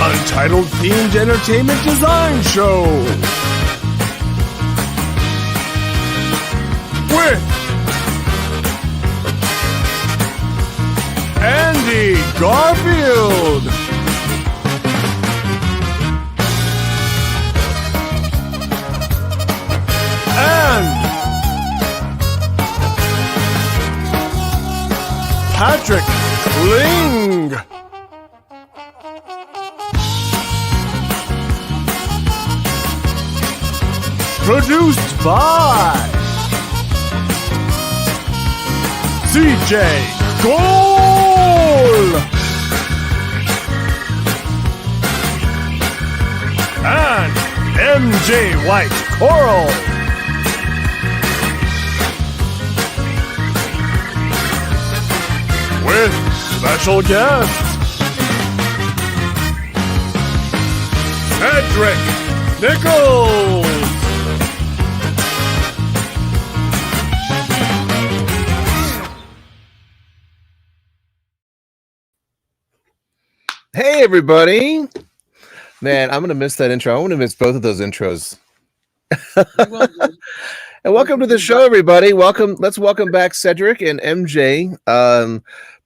Untitled Themed Entertainment Design Show with Andy Garfield and Patrick Kling. Produced by CJ Gohl and MJ White-Quarles with special guests Cedric Nickles. Hey everybody! Man, I'm gonna miss that intro. I'm gonna miss both of those intros. And welcome to the show, everybody. Let's welcome back Cedric and MJ.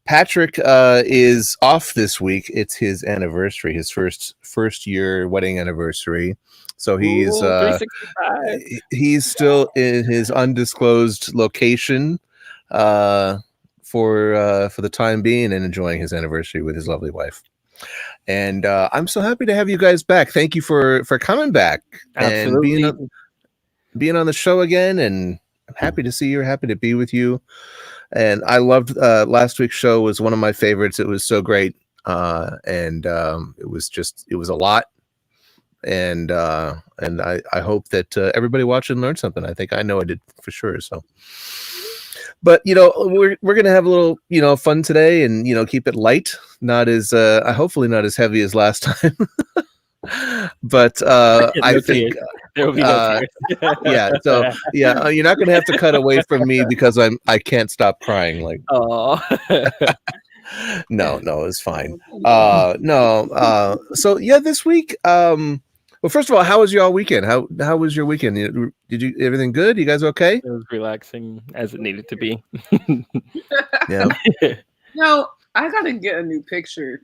Patrick is off this week. It's his anniversary, his first year wedding anniversary. So he's still in his undisclosed location for the time being and enjoying his anniversary with his lovely wife. And I'm so happy to have you guys back. Thank you for coming back. Absolutely. And being on the show again. And I'm happy to see you. Happy to be with you. And I loved last week's show. Was one of my favorites. It was so great. And it was a lot. And I hope that everybody watching learned something. I think I know I did for sure. So. But we're gonna have a little fun today, and keep it light, not as hopefully not as heavy as last time. But I think there will be no yeah. So yeah, you're not gonna have to cut away from me because I can't stop crying. Like no, it's fine. So yeah, this week. Well, first of all, how was your all weekend? How was your weekend? Did you everything good? You guys okay? It was relaxing as it needed to be. Yeah. No, I gotta get a new picture.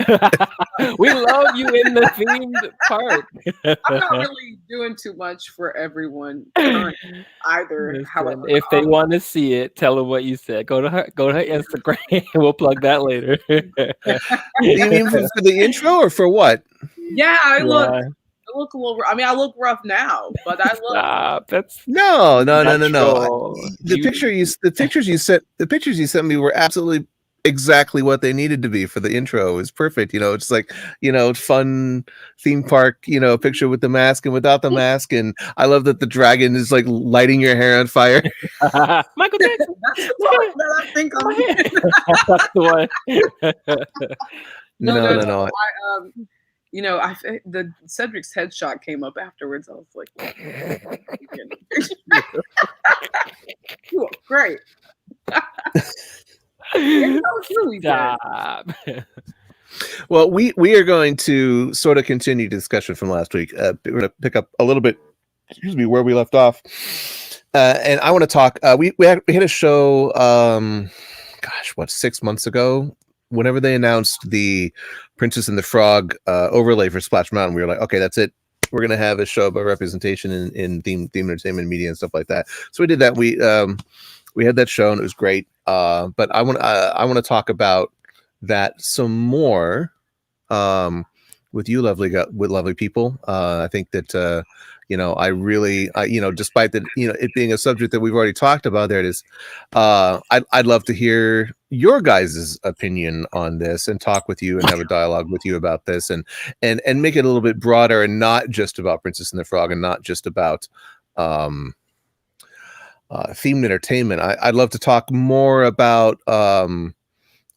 We love you in the themed part. I'm not really doing too much for everyone either. Listen, however, if they want to see it, tell them what you said. Go to her Instagram. We'll plug that later. You mean for the intro or for what? Yeah, I look a little. I mean, I look rough now, but I look. Stop. That's No. natural. The pictures you sent me were absolutely exactly what they needed to be for the intro. It was perfect. It's like fun theme park. Picture with the mask and without the mask, and I love that the dragon is like lighting your hair on fire. Michael Jackson. That's the part that I think That's the one. No. The Cedric's headshot came up afterwards. I was like, you are great. Stop. Well, we are going to sort of continue discussion from last week. We're going to pick up a little bit, where we left off. And I want to talk. We had a show, 6 months ago. Whenever they announced the Princess and the Frog overlay for Splash Mountain, we were like, okay, that's it. We're gonna have a show about representation in theme entertainment media and stuff like that. So we did that. We had that show and it was great. But I want to talk about that some more with you, lovely people. I think that despite that, it being a subject that we've already talked about, there it is. I'd love to hear your guys' opinion on this and talk with you and have a dialogue with you about this and make it a little bit broader and not just about Princess and the Frog and not just about themed entertainment. I'd love to talk more about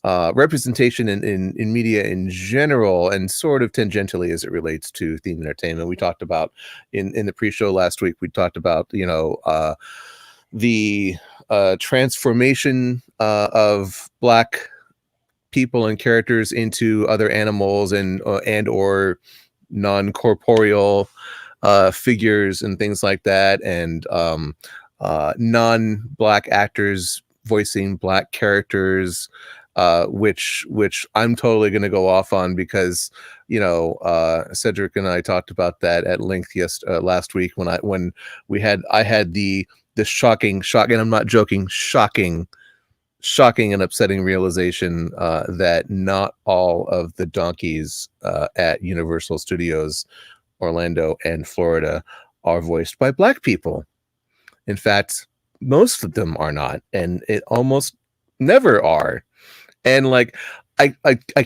representation in media in general, and sort of tangentially as it relates to theme entertainment. We talked about in the pre-show last week. We talked about the transformation of Black people and characters into other animals and or non-corporeal figures and things like that, and non-black actors voicing black characters, which I'm totally going to go off on because Cedric and I talked about that at length last week when I had the shocking, and I'm not joking, shocking and upsetting realization that not all of the donkeys at Universal Studios Orlando and Florida are voiced by black people. In fact, most of them are not, and it almost never are. And like, I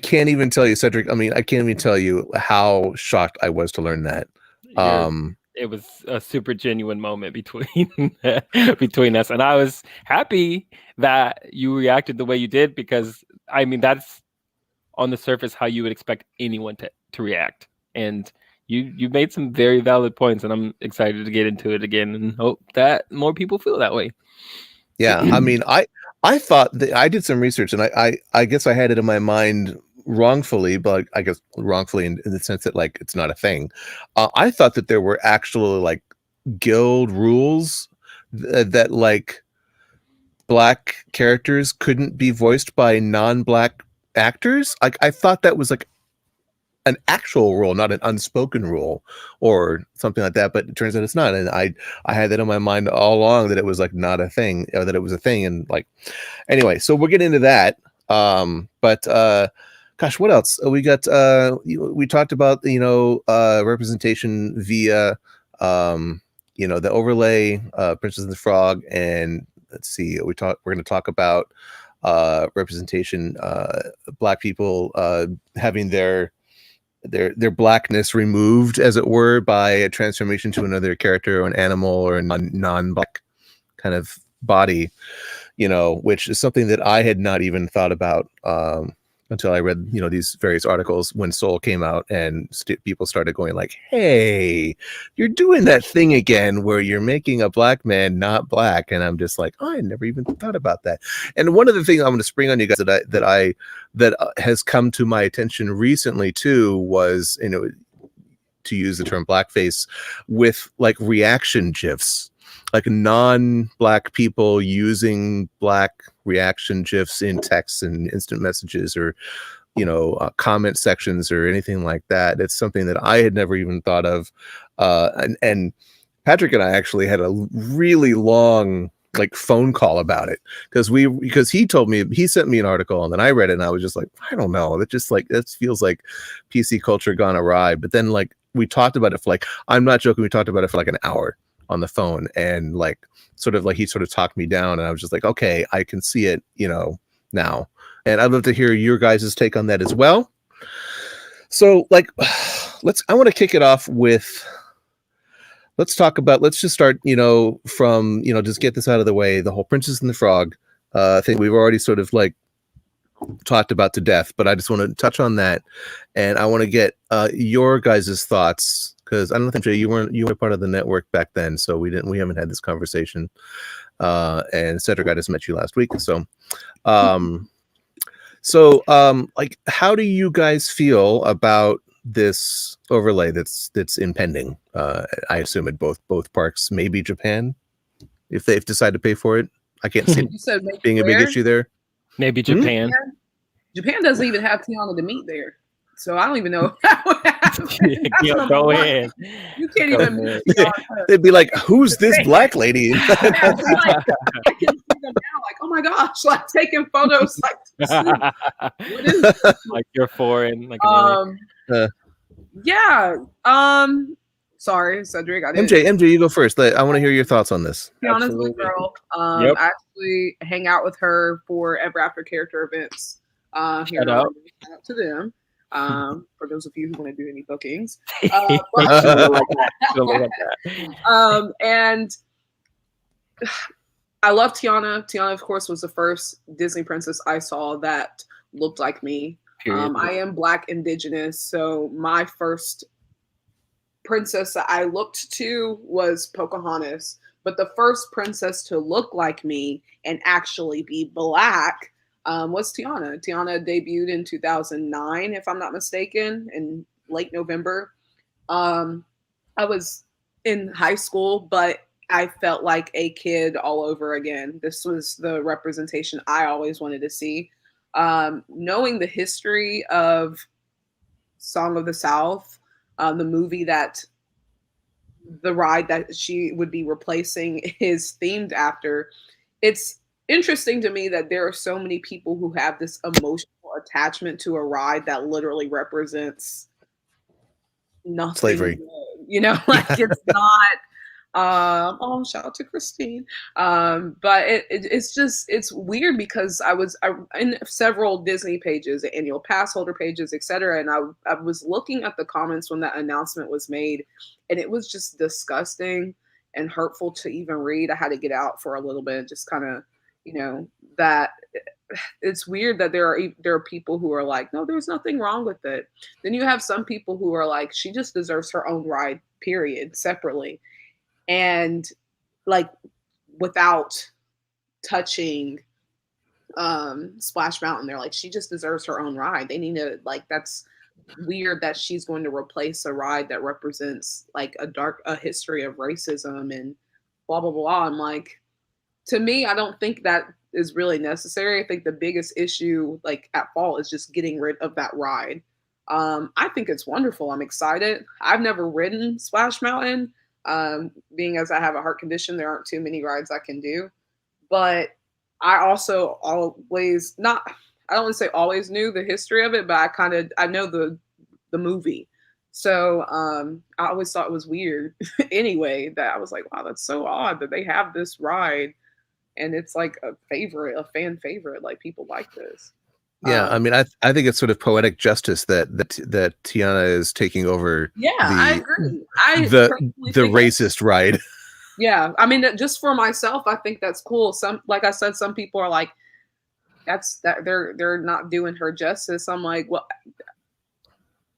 can't even tell you, Cedric. I mean, I can't even tell you how shocked I was to learn that. It was a super genuine moment between between us, and I was happy that you reacted the way you did, because I mean that's on the surface how you would expect anyone to react, and you made some very valid points, and I'm excited to get into it again and hope that more people feel that way. Yeah, I mean, I thought that I did some research, and I guess I had it in my mind wrongfully, but I guess wrongfully in the sense that like it's not a thing. I thought that there were actual like guild rules that like black characters couldn't be voiced by non-black actors. I thought that was like an actual rule, not an unspoken rule or something like that, but it turns out it's not. And I had that in my mind all along, that it was like not a thing, or that it was a thing. And like, anyway, so we'll get into that. Gosh, what else? We got, we talked about, representation via, the overlay, Princess and the Frog. And let's see, we're going to talk about, representation, black people, having their blackness removed, as it were, by a transformation to another character or an animal or a non-black kind of body, which is something that I had not even thought about until I read, these various articles when Soul came out, and people started going like, hey, you're doing that thing again where you're making a black man not black. And I'm just like, oh, I never even thought about that. And one of the things I'm going to spring on you guys that has come to my attention recently too was, to use the term blackface, with like reaction GIFs, like non-black people using black reaction GIFs in texts and instant messages, or comment sections or anything like that. It's something that I had never even thought of, and Patrick and I actually had a really long like phone call about it, because he sent me an article, and then I read it, and I was just like, I don't know, that feels like PC culture gone awry. But then like we talked about it for like, I'm not joking, we talked about it for like an hour on the phone, and like he sort of talked me down, and I was just like, okay, I can see it, now. And I'd love to hear your guys' take on that as well. So like, I want to kick it off with, let's just start, from, just get this out of the way. The whole Princess and the Frog thing we've already sort of like talked about to death, but I just want to touch on that, and I want to get your guys' thoughts, because I don't think, Jay, you weren't part of the network back then, so we haven't had this conversation. And Cedric, I just met you last week, so like, how do you guys feel about this overlay that's impending? I assume at both parks, maybe Japan, if they've decided to pay for it. I can't see it being a big issue there. Maybe Japan. Japan doesn't even have Tiana to meet there, so I don't even know how it happened. Go ahead. You can't even meet Tiana. They'd be like, "Who's this black lady?" I can see them now, like, oh my gosh, like taking photos, like, what is this? Like you're foreign, like yeah. Sorry, Cedric. I didn't. MJ, you go first. I want to hear your thoughts on this. Tiana's my girl. I actually hang out with her for Ever After character events. Shout out to them. For those of you who want to do any bookings. And I love Tiana. Tiana, of course, was the first Disney princess I saw that looked like me. I am Black Indigenous, so my first princess that I looked to was Pocahontas. But the first princess to look like me and actually be Black was Tiana. Tiana debuted in 2009, if I'm not mistaken, in late November. I was in high school, but I felt like a kid all over again. This was the representation I always wanted to see. Knowing the history of Song of the South, the movie that the ride that she would be replacing is themed after, it's interesting to me that there are so many people who have this emotional attachment to a ride that literally represents nothing Slavery. good, you know, like it's not oh, shout out to Christine. But it's just, it's weird because I in several Disney pages, annual pass holder pages, etc. And I was looking at the comments when that announcement was made, and it was just disgusting and hurtful to even read. I had to get out for a little bit, just kind of, you know, that it's weird that there are people who are like, no, there's nothing wrong with it. Then you have some people who are like, she just deserves her own ride, period, separately. And like, without touching Splash Mountain, they're like, she just deserves her own ride. They need to, like, that's weird that she's going to replace a ride that represents like a history of racism and blah blah blah. I'm like, to me, I don't think that is really necessary. I think the biggest issue like at fall is just getting rid of that ride. I think it's wonderful. I'm excited. I've never ridden Splash Mountain. Being as I have a heart condition, there aren't too many rides I can do. But I also always I don't want to say always knew the history of it, but I know the movie. So I always thought it was weird anyway, that I was like, wow, that's so odd that they have this ride and it's like a fan favorite, like people like this. Yeah, I mean, I think it's sort of poetic justice that Tiana is taking over. Yeah, I agree. The racist ride. Yeah, I mean, just for myself, I think that's cool. Some, like I said, some people are like, they're not doing her justice. I'm like, well,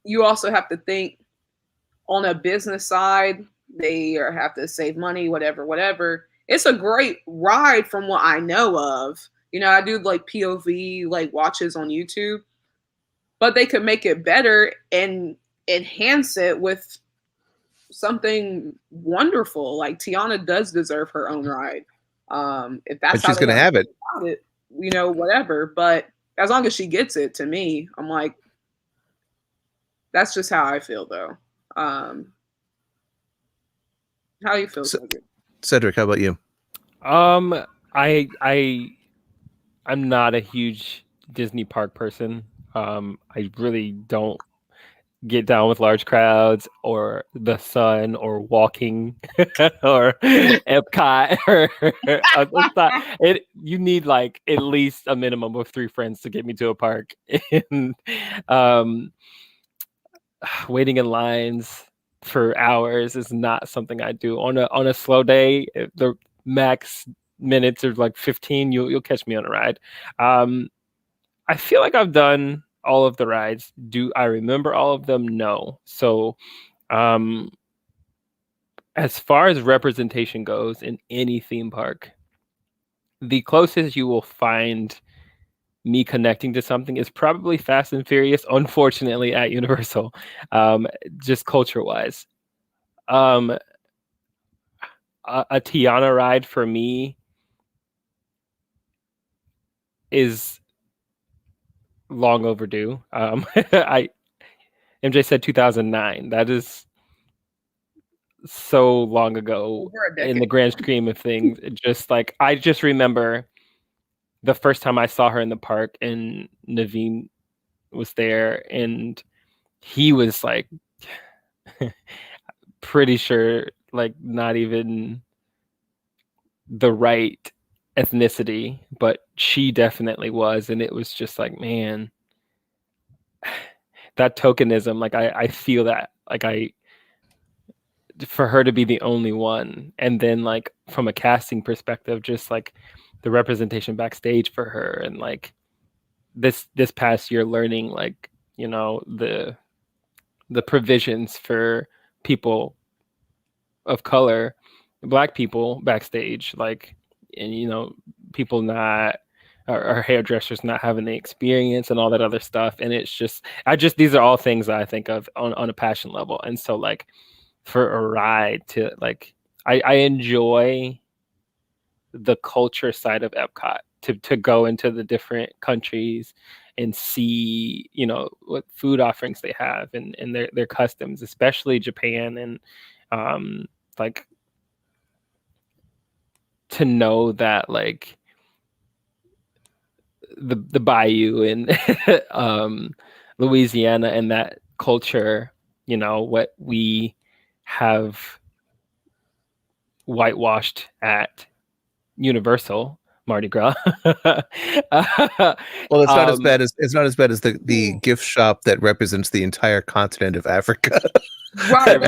you also have to think on a business side. They have to save money, whatever. It's a great ride from what I know of. You know, I do like POV like watches on YouTube, but they could make it better and enhance it with something wonderful. Like Tiana does deserve her own ride. If that's how she's going to have it, you know, whatever. But as long as she gets it, to me, I'm like, that's just how I feel, though. How do you feel, Cedric? How about you? I'm not a huge Disney park person. I really don't get down with large crowds or the sun or walking or Epcot. You need like at least a minimum of 3 friends to get me to a park. And waiting in lines for hours is not something I do. On a slow day, the max minutes are like 15. You'll catch me on a ride. I feel like I've done all of the rides. Do I remember all of them? No. So as far as representation goes in any theme park, the closest you will find me connecting to something is probably Fast and Furious, unfortunately, at Universal, just culture-wise. A Tiana ride for me is long overdue. MJ said 2009. That is so long ago in the grand scheme of things. Just like, I just remember the first time I saw her in the park and Naveen was there and he was like pretty sure like not even the right ethnicity, but she definitely was. And it was just like, man, that tokenism, like I feel that, like for her to be the only one. And then like from a casting perspective, just like the representation backstage for her, and like this past year learning like, you know, the provisions for people of color, Black people backstage, like, and you know, people not our hairdressers not having the experience and all that other stuff. And it's just, these are all things that I think of on a passion level. And so like for a ride to like, I enjoy the culture side of Epcot, to go into the different countries and see, you know, what food offerings they have and their customs, especially Japan. And like to know that like the bayou in Louisiana and that culture, you know, what we have whitewashed at Universal Mardi Gras. Well, it's not as bad as the gift shop that represents the entire continent of Africa. Right.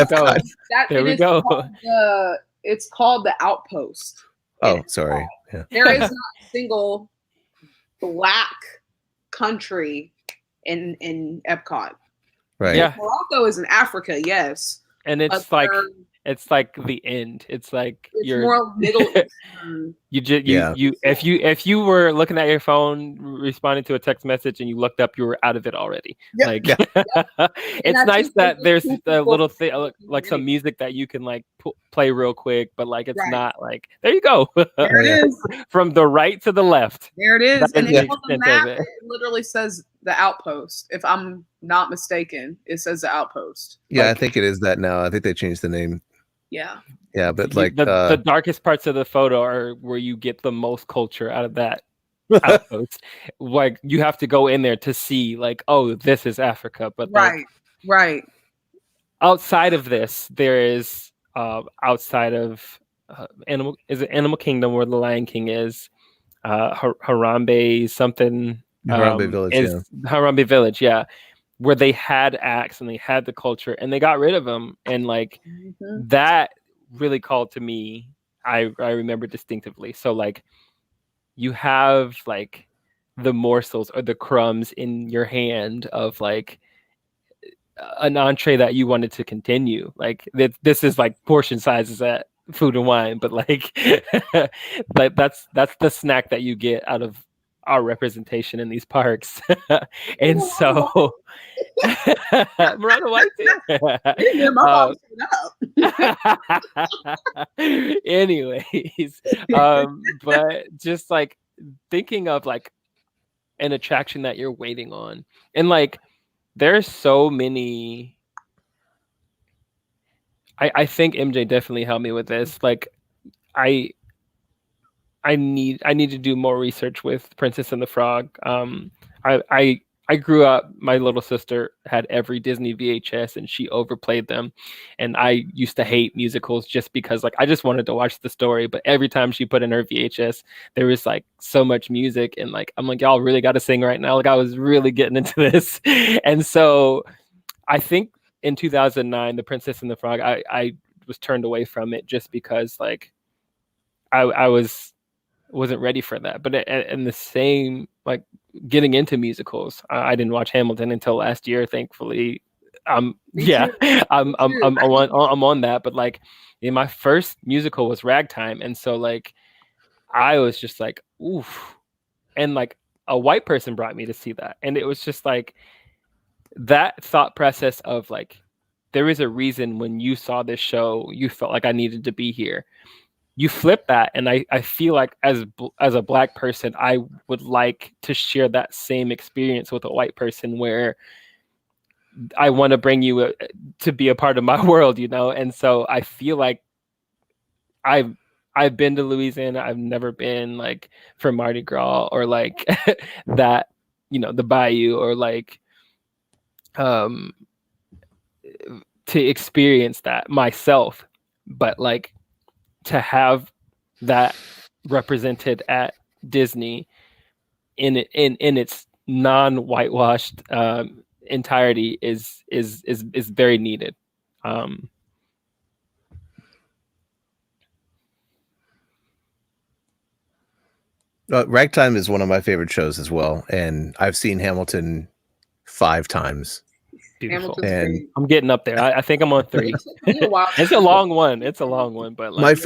There we go. It's called the Outpost. Oh, sorry. Yeah. There is not a single Black country in Epcot. Right. Yeah. Morocco is in Africa, yes. And it's like the end. It's like it's you're more Middle Eastern. If you were looking at your phone, responding to a text message, and you looked up, you were out of it already. Yep. Like, Yep. it's nice that there's a little thing, like some music that you can like play real quick, but like it's not like, there you go. There it is. From the right to the left. There it is. And That is on the the map, extent of it literally says the Outpost. If I'm not mistaken, it says the Outpost. Yeah, Like, I think it is that now. I think they changed the name. Yeah. Yeah, but like the darkest parts of the photo are where you get the most culture out of that outpost. Like you have to go in there to see like, oh, this is Africa. But right. Outside of this, there is outside of Animal Kingdom, where the Lion King is, Harambe something. Harambe Village, Harambe Village, yeah, where they had acts and they had the culture and they got rid of them, and like that really called to me. I remember distinctively. So like you have like the morsels or the crumbs in your hand of like an entree that you wanted to continue. Like this is like portion sizes at Food and Wine, but like like that's the snack that you get out of our representation in these parks. And so Miranda White anyways, but just like thinking of like an attraction that you're waiting on, and like there's so many. I think MJ definitely helped me with this. Like I need to do more research with Princess and the Frog. I grew up, my little sister had every Disney VHS and she overplayed them. And I used to hate musicals just because like I just wanted to watch the story. But every time she put in her VHS, there was like so much music. And like I'm like, y'all really got to sing right now. Like I was really getting into this. And so I think in 2009, The Princess and the Frog, I was turned away from it just because like I wasn't ready for that. But in the same, like getting into musicals, I didn't watch Hamilton until last year, thankfully. I'm on that. But like my first musical was Ragtime, and so like I was just like, oof. And like a white person brought me to see that, and it was just like that thought process of like, there is a reason when you saw this show, you felt like I needed to be here. You flip that, and I feel like as a Black person, I would like to share that same experience with a white person, where I want to bring you to be a part of my world, you know. And so I feel like I've been to Louisiana. I've never been like for Mardi Gras or like that, you know, the Bayou, or like to experience that myself, but like to have that represented at Disney in its non-whitewashed entirety is very needed. Ragtime is one of my favorite shows as well, and I've seen Hamilton 5 times. Beautiful. And I'm getting up there. I think I'm on 3. It's a long one. But like,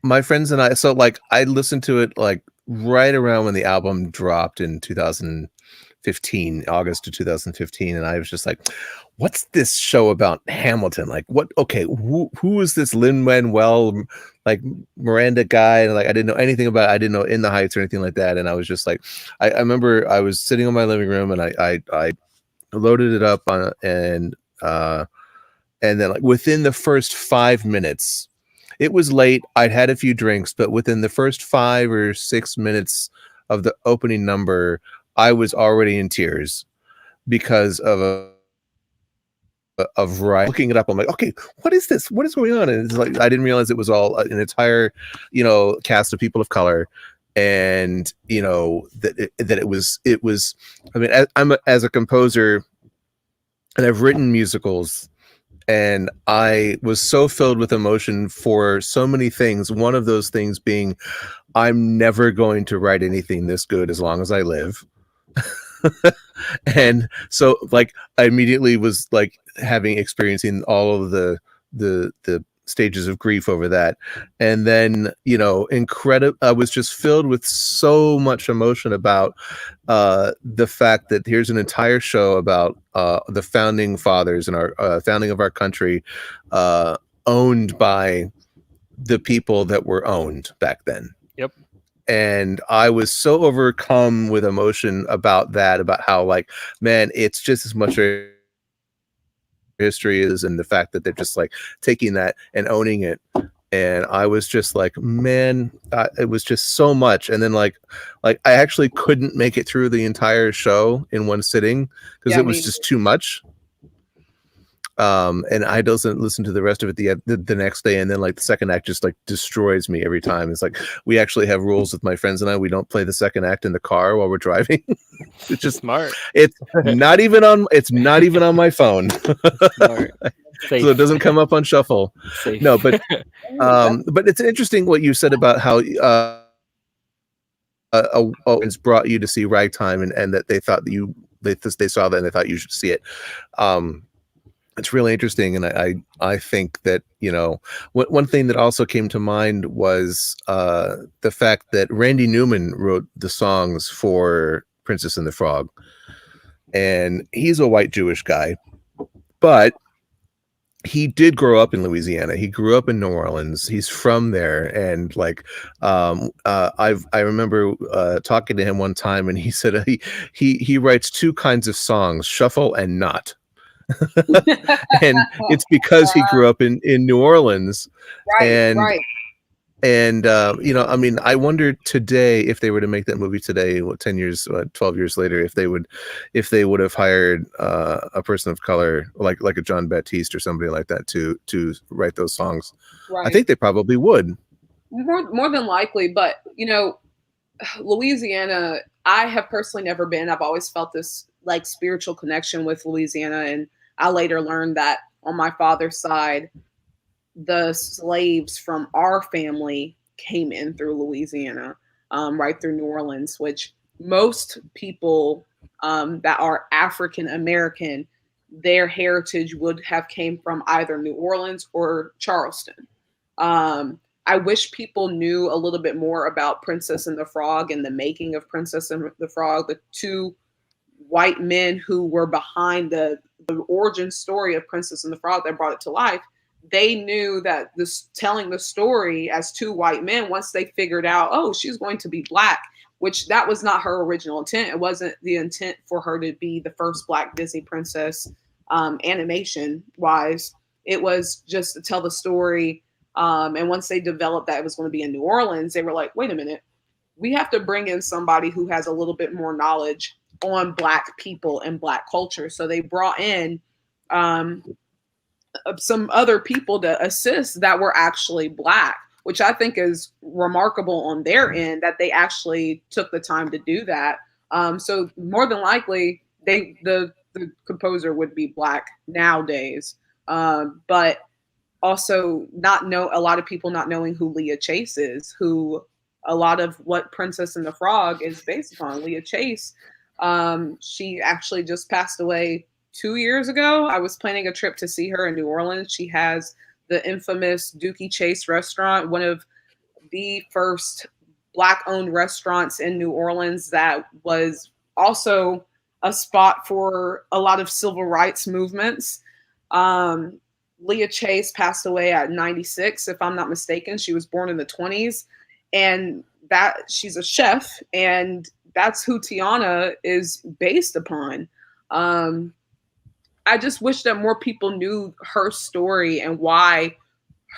my friends and I, so like I listened to it like right around when the album dropped in 2015, August of 2015, and I was just like, what's this show about Hamilton? Like, what? Okay, who is this Lin-Manuel, like, Miranda guy? And like, I didn't know anything about it. I didn't know In the Heights or anything like that. And I was just like, I remember I was sitting in my living room and I loaded it up on and then like within the first 5 minutes, it was late. I'd had a few drinks, but within the first 5 or 6 minutes of the opening number, I was already in tears because of looking it up. I'm like, okay, what is this? What is going on? And it's like, I didn't realize it was all an entire, cast of people of color. And, that it was, I mean, as a composer, and I've written musicals, and I was so filled with emotion for so many things. One of those things being, I'm never going to write anything this good as long as I live. And so like I immediately was like experiencing all of the stages of grief over that. And then, I was just filled with so much emotion about the fact that here's an entire show about the founding fathers and our founding of our country, owned by the people that were owned back then. Yep. And I was so overcome with emotion about that, about how, like, man, it's just as much history is, and the fact that they're just like taking that and owning it. And I was just like, man, it was just so much. And then like I actually couldn't make it through the entire show in one sitting because it was just too much. And I doesn't listen to the rest of it the next day, and then like the second act just like destroys me every time. It's like, we actually have rules with my friends and I. We don't play the second act in the car while we're driving. It's just smart. It's not even on my phone. Smart. So it doesn't come up on shuffle. Safe. No, but it's interesting what you said about how it's brought you to see Ragtime, and that they thought that they saw that and they thought you should see it. It's really interesting, and I think that one thing that also came to mind was the fact that Randy Newman wrote the songs for Princess and the Frog, and he's a white Jewish guy, but he did grow up in Louisiana. He grew up in New Orleans. He's from there, and like I remember talking to him one time, and he said he writes two kinds of songs: shuffle and not. And it's because he grew up in New Orleans, right. And I mean, I wonder today if they were to make that movie today, 10 years, 12 years later, if they would have hired a person of color like a John Baptiste or somebody like that to write those songs. Right. I think they probably would. More than likely, but Louisiana, I have personally never been. I've always felt this like spiritual connection with Louisiana, and I later learned that on my father's side, the slaves from our family came in through Louisiana, right through New Orleans, which most people that are African American, their heritage would have came from either New Orleans or Charleston. I wish people knew a little bit more about Princess and the Frog and the making of Princess and the Frog, the two white men who were behind the origin story of Princess and the Frog that brought it to life. They knew that telling the story as two white men, once they figured out, oh, she's going to be Black, which that was not her original intent. It wasn't the intent for her to be the first Black Disney princess, animation wise. It was just to tell the story. And once they developed that it was going to be in New Orleans, they were like, wait a minute, we have to bring in somebody who has a little bit more knowledge on Black people and Black culture. So they brought in some other people to assist that were actually Black, which I think is remarkable on their end that they actually took the time to do that. So more than likely, the composer would be Black nowadays, but also a lot of people not knowing who Leah Chase is, who a lot of what Princess and the Frog is based upon. Leah Chase, she actually just passed away 2 years ago. I was planning a trip to see her in New Orleans. She has the infamous Dookie Chase restaurant, one of the first Black-owned restaurants in New Orleans that was also a spot for a lot of civil rights movements. Leah Chase passed away at 96, if I'm not mistaken. She was born in the 20s, and that she's a chef, and that's who Tiana is based upon. I just wish that more people knew her story and why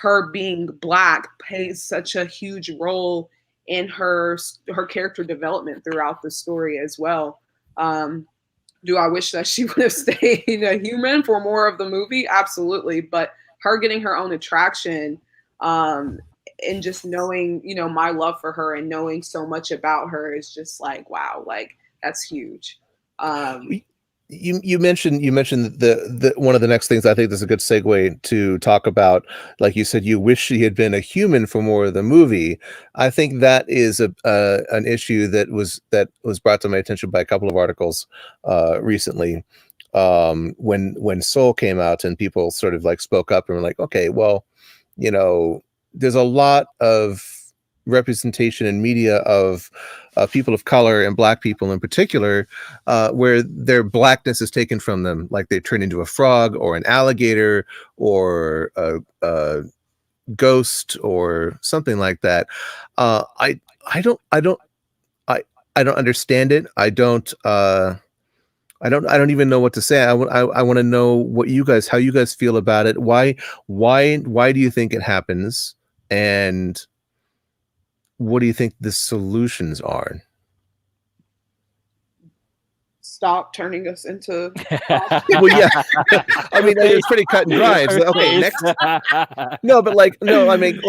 her being Black plays such a huge role in her character development throughout the story as well. Do I wish that she would have stayed a human for more of the movie? Absolutely. But her getting her own attraction, and just knowing, my love for her and knowing so much about her is just like, wow, like that's huge. You mentioned the one of the next things I think is a good segue to talk about. Like you said, you wish she had been a human for more of the movie. I think that is an issue that was brought to my attention by a couple of articles recently, when Soul came out and people sort of like spoke up and were like, okay, well, there's a lot of representation in media of people of color and Black people in particular, where their Blackness is taken from them, like they turn into a frog or an alligator or a ghost or something like that. I don't understand it. I don't even know what to say. I want to know how you guys feel about it. Why do you think it happens? And what do you think the solutions are? Stop turning us into. Well, yeah. I mean, it's pretty cut and dry. It's like, okay, next. No, but I mean,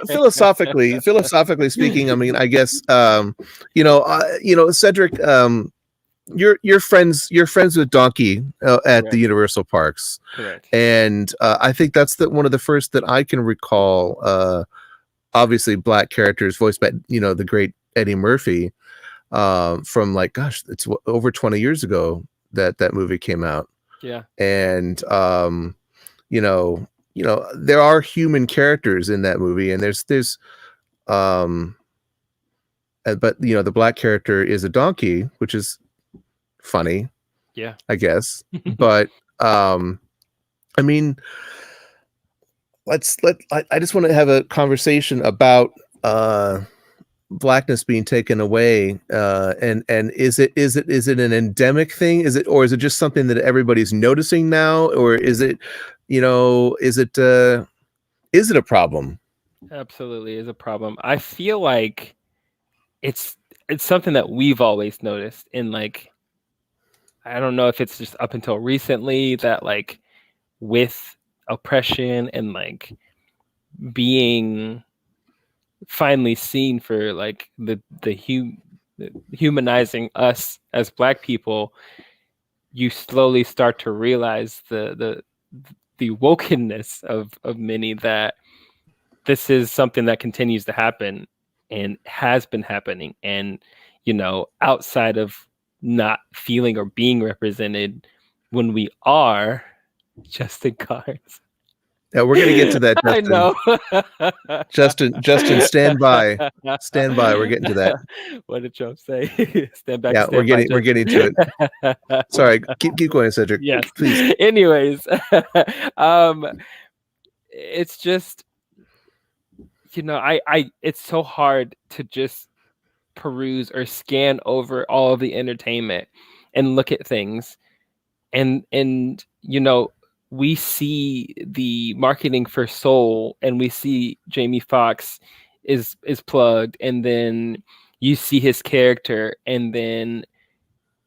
philosophically speaking, I mean, I guess, Cedric, you're friends with Donkey at the Universal Parks. Correct. And I think that's one of the first that I can recall. Obviously Black characters voiced by the great Eddie Murphy, from like, gosh, it's over 20 years ago that movie came out. Yeah. And there are human characters in that movie, and there's but the Black character is a donkey, which is funny, yeah, I guess. But I mean, I just want to have a conversation about Blackness being taken away, and is it an endemic thing? Is it just something that everybody's noticing now, or is it a problem? Absolutely is a problem. I feel like it's something that we've always noticed, in like, I don't know if it's just up until recently that, like, with oppression and like being finally seen for like the humanizing us as Black people, you slowly start to realize the wokenness of many, that this is something that continues to happen and has been happening, and outside of not feeling or being represented when we are just in cars. Yeah, we're gonna get to that, Justin. I know. Justin, stand by. We're getting to that. What did Trump say? Stand back. Yeah, we're getting to it. Sorry, keep going, Cedric. Yes. Please. Anyways, it's just, it's so hard to just peruse or scan over all of the entertainment and look at things, and we see the marketing for Soul, and we see Jamie Foxx is plugged, and then you see his character, and then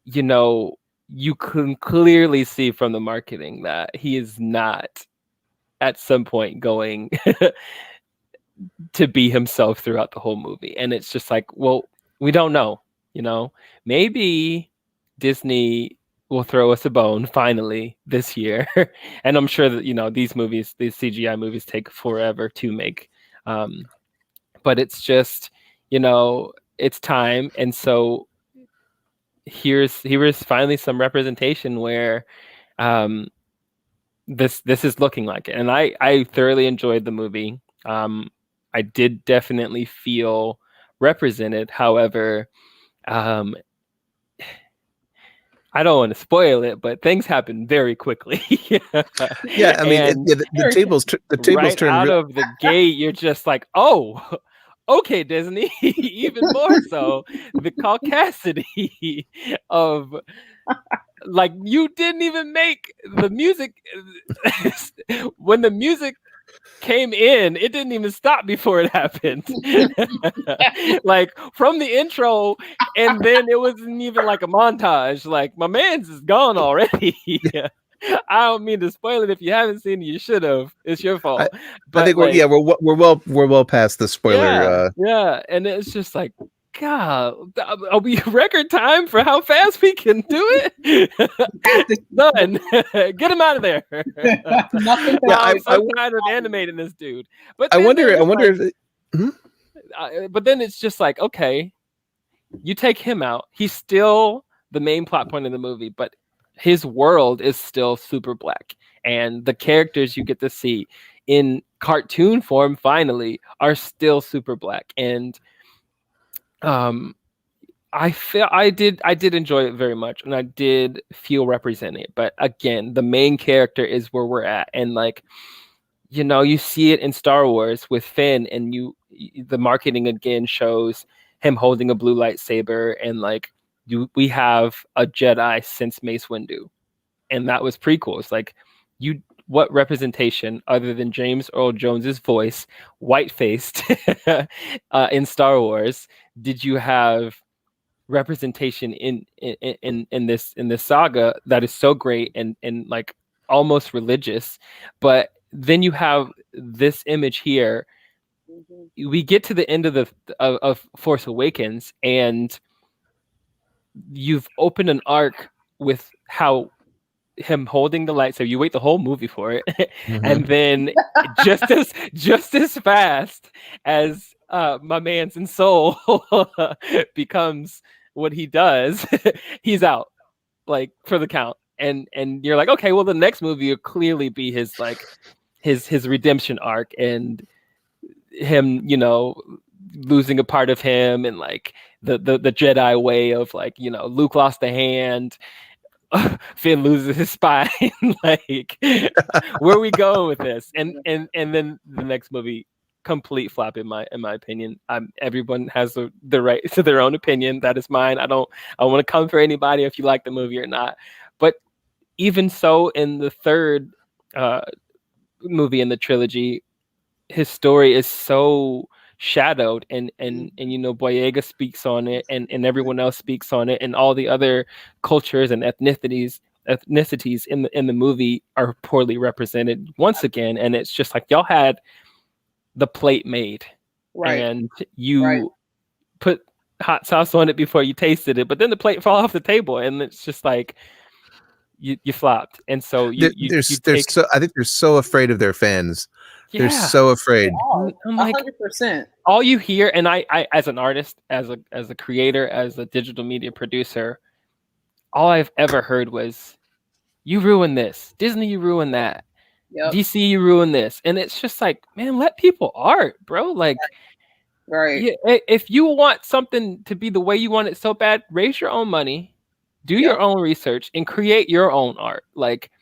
you can clearly see from the marketing that he is not at some point going to be himself throughout the whole movie. And it's just like, well, we don't know, maybe Disney will throw us a bone finally this year. And I'm sure that, these CGI movies take forever to make. But it's just, it's time. And so here's finally some representation where this is looking like it. And I thoroughly enjoyed the movie. I did definitely feel represented. However, I don't want to spoil it, but things happen very quickly. Yeah, I mean, the tables right turn out of the gate. You're just like, oh, okay, Disney. Even more so, the caucasity of like you didn't even make the music when the music came in, it didn't even stop before it happened. Like from the intro, and then it wasn't even like a montage. Like my man's is gone already. I don't mean to spoil it. If you haven't seen it, you should have. It's your fault. I think we're well past the spoiler. Yeah, and it's just like, God, are we record time for how fast we can do it? Done. Get him out of there. I'm so tired of animating this dude. But I wonder. but then it's just like, okay, you take him out. He's still the main plot point of the movie, but his world is still super black, and the characters you get to see in cartoon form finally are still super black. And I did enjoy it very much, and I did feel represented. But again, the main character is where we're at, and like, you know, you see it in Star Wars with Finn, and the marketing again shows him holding a blue lightsaber, and like we have a Jedi since Mace Windu, and that was prequels. Like, what representation other than James Earl Jones's voice, white-faced, in Star Wars, did you have representation in this saga that is so great and like almost religious? But then you have this image here. We get to the end of Force Awakens, and you've opened an arc with how him holding the light, so you wait the whole movie for it. And then just as fast as my man's in Soul becomes what he does, he's out, like, for the count. And you're like, okay, well, the next movie will clearly be his redemption arc, and him, you know, losing a part of him, and like the Jedi way of, like, you know, Luke lost a hand, Finn loses his spine. Like, where are we going with this? And then the next movie, complete flop in my opinion. Everyone has the right to their own opinion. That is mine. I want to come for anybody if you like the movie or not. But even so, in the third movie in the trilogy, his story is so shadowed, and you know, Boyega speaks on it, and everyone else speaks on it, and all the other cultures and ethnicities in the movie are poorly represented once again. And it's just like, y'all had the plate made, right, and you put hot sauce on it before you tasted it, but then the plate fall off the table, and it's just like you flopped. And so I think they're so afraid of their fans. Yeah. They're so afraid. I'm like, 100%. All you hear, and I as an artist, as a creator, as a digital media producer, all I've ever heard was, "You ruined this, Disney. You ruined that, DC. You ruined this." And it's just like, man, let people art, bro. Like, right? If you want something to be the way you want it so bad, raise your own money, do your own research, and create your own art. Like,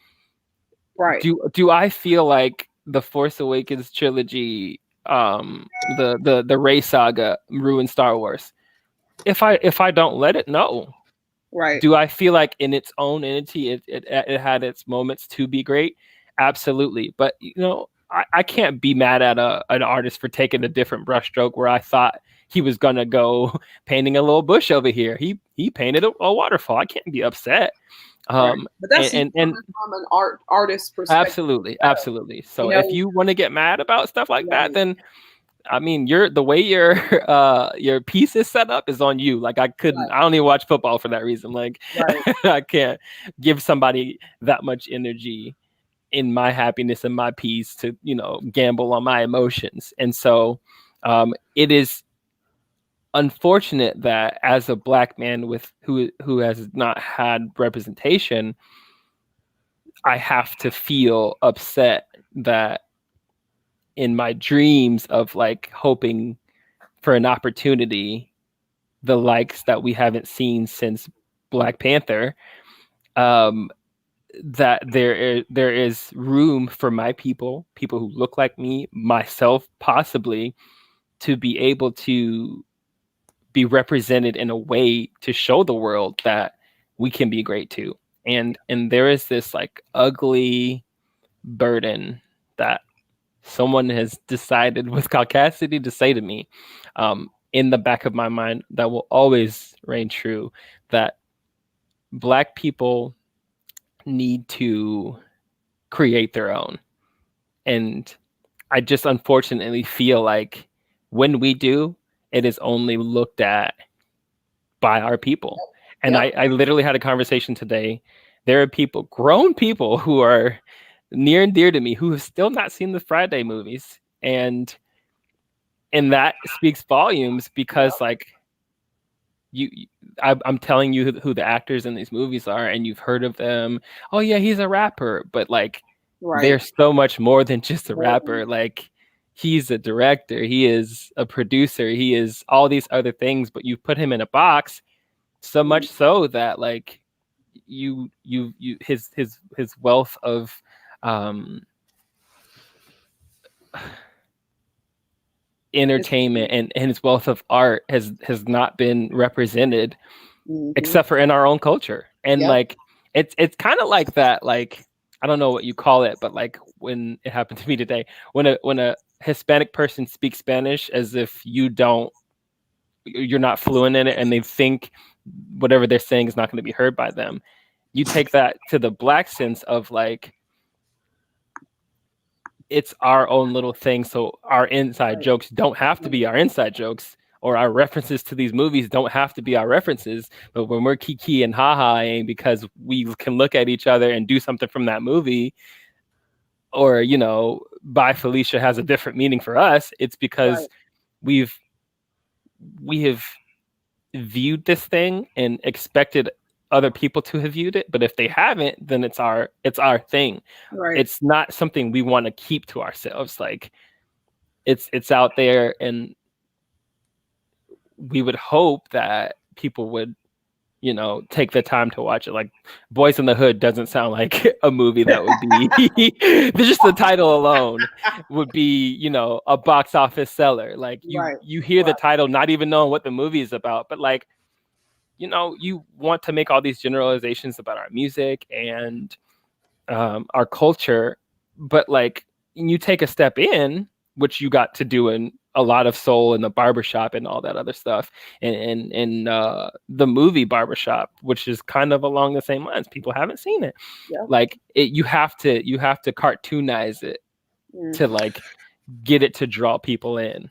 right? Do I feel like the Force Awakens trilogy, the Rey saga, ruined Star Wars? If I don't let it, no. Right. Do I feel like in its own entity it had its moments to be great? Absolutely. But, you know, I can't be mad at an artist for taking a different brushstroke where I thought he was gonna go painting a little bush over here. He painted a waterfall. I can't be upset. But that's from an artist perspective. Absolutely. So, you know, if you want to get mad about stuff like that, then I mean, the way your piece is set up is on you. Like, I don't even watch football for that reason. Like, I can't give somebody that much energy in my happiness and my peace to, you know, gamble on my emotions. And so it is unfortunate that as a Black man who has not had representation, I have to feel upset that in my dreams of like hoping for an opportunity, the likes that we haven't seen since Black Panther, that there is room for my people who look like me, myself possibly, to be able to be represented in a way to show the world that we can be great too. And there is this like ugly burden that someone has decided with caucasity to say to me, in the back of my mind, that will always reign true, that Black people need to create their own. And I just unfortunately feel like when we do, it is only looked at by our people. And I literally had a conversation today. There are people, grown people, who are near and dear to me who have still not seen the Friday movies. And that speaks volumes, because like I'm telling you who the actors in these movies are, and you've heard of them. Oh yeah, he's a rapper, but like there's so much more than just a rapper. Like he's a director, he is a producer, he is all these other things, but you put him in a box so much so that like his wealth of entertainment and his wealth of art has not been represented, except for in our own culture. And like it's kind of like that, like I don't know what you call it, but like when it happened to me today, when a Hispanic person speaks Spanish as if you're not fluent in it, and they think whatever they're saying is not going to be heard by them. You take that to the Black sense of like, it's our own little thing. So our inside jokes don't have to be our inside jokes, or our references to these movies don't have to be our references. But when we're kiki and ha-haing because we can look at each other and do something from that movie, or, you know, Bye Felicia has a different meaning for us, it's because we have viewed this thing and expected other people to have viewed it. But if they haven't, then it's our thing. It's not something we want to keep to ourselves. Like it's out there, and we would hope that people would, you know, take the time to watch it. Like Boys in the Hood doesn't sound like a movie that would be just the title alone would be, you know, a box office seller. Like you hear the title not even knowing what the movie is about, but like, you know, you want to make all these generalizations about our music and our culture, but like you take a step in, which you got to do in a lot of soul in the barbershop and all that other stuff, and the movie Barbershop, which is kind of along the same lines. People haven't seen it. Like you have to cartoonize it to like get it to draw people in.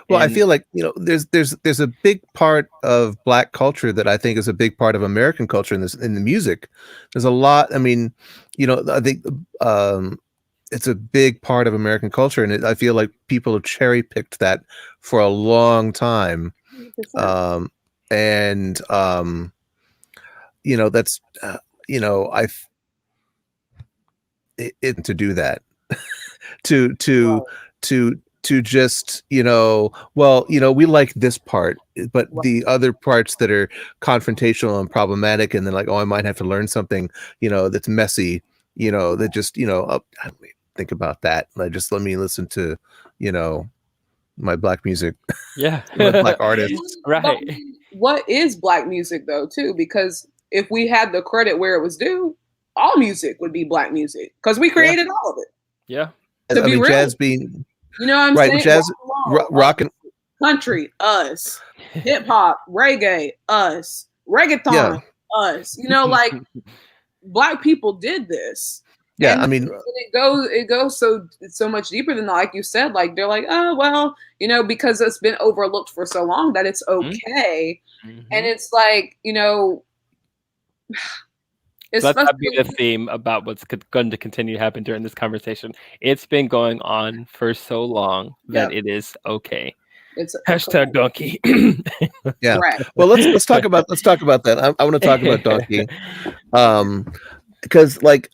Well, I feel like, you know, there's a big part of Black culture that I think is a big part of American culture in the music. There's a lot. I mean, you know, I think it's a big part of American culture, and I feel like people have cherry picked that for a long time. You know, that's to do that to just, you know, well, you know, we like this part, but the other parts that are confrontational and problematic, and then like, oh, I might have to learn something, you know, that's messy, you know, that just, you know, I don't think about that. Let me listen to, you know, my Black music. Yeah. My Black artists. Right. But what is Black music though, too? Because if we had the credit where it was due, all music would be Black music, because we created all of it. Yeah. To be real. Jazz being, you know what I'm saying? Jazz, rock and country, us. Hip hop, reggae, us. Reggaeton, us. You know, like Black people did this. Yeah, and I mean, it goes so much deeper than that. Like you said, like they're like, oh well, you know, because it's been overlooked for so long that it's okay, and it's like, you know. So that'd be the theme about what's going to continue to happen during this conversation. It's been going on for so long that it is okay. It's hashtag donkey. Yeah. Well, let's talk about that. I want to talk about donkey, because like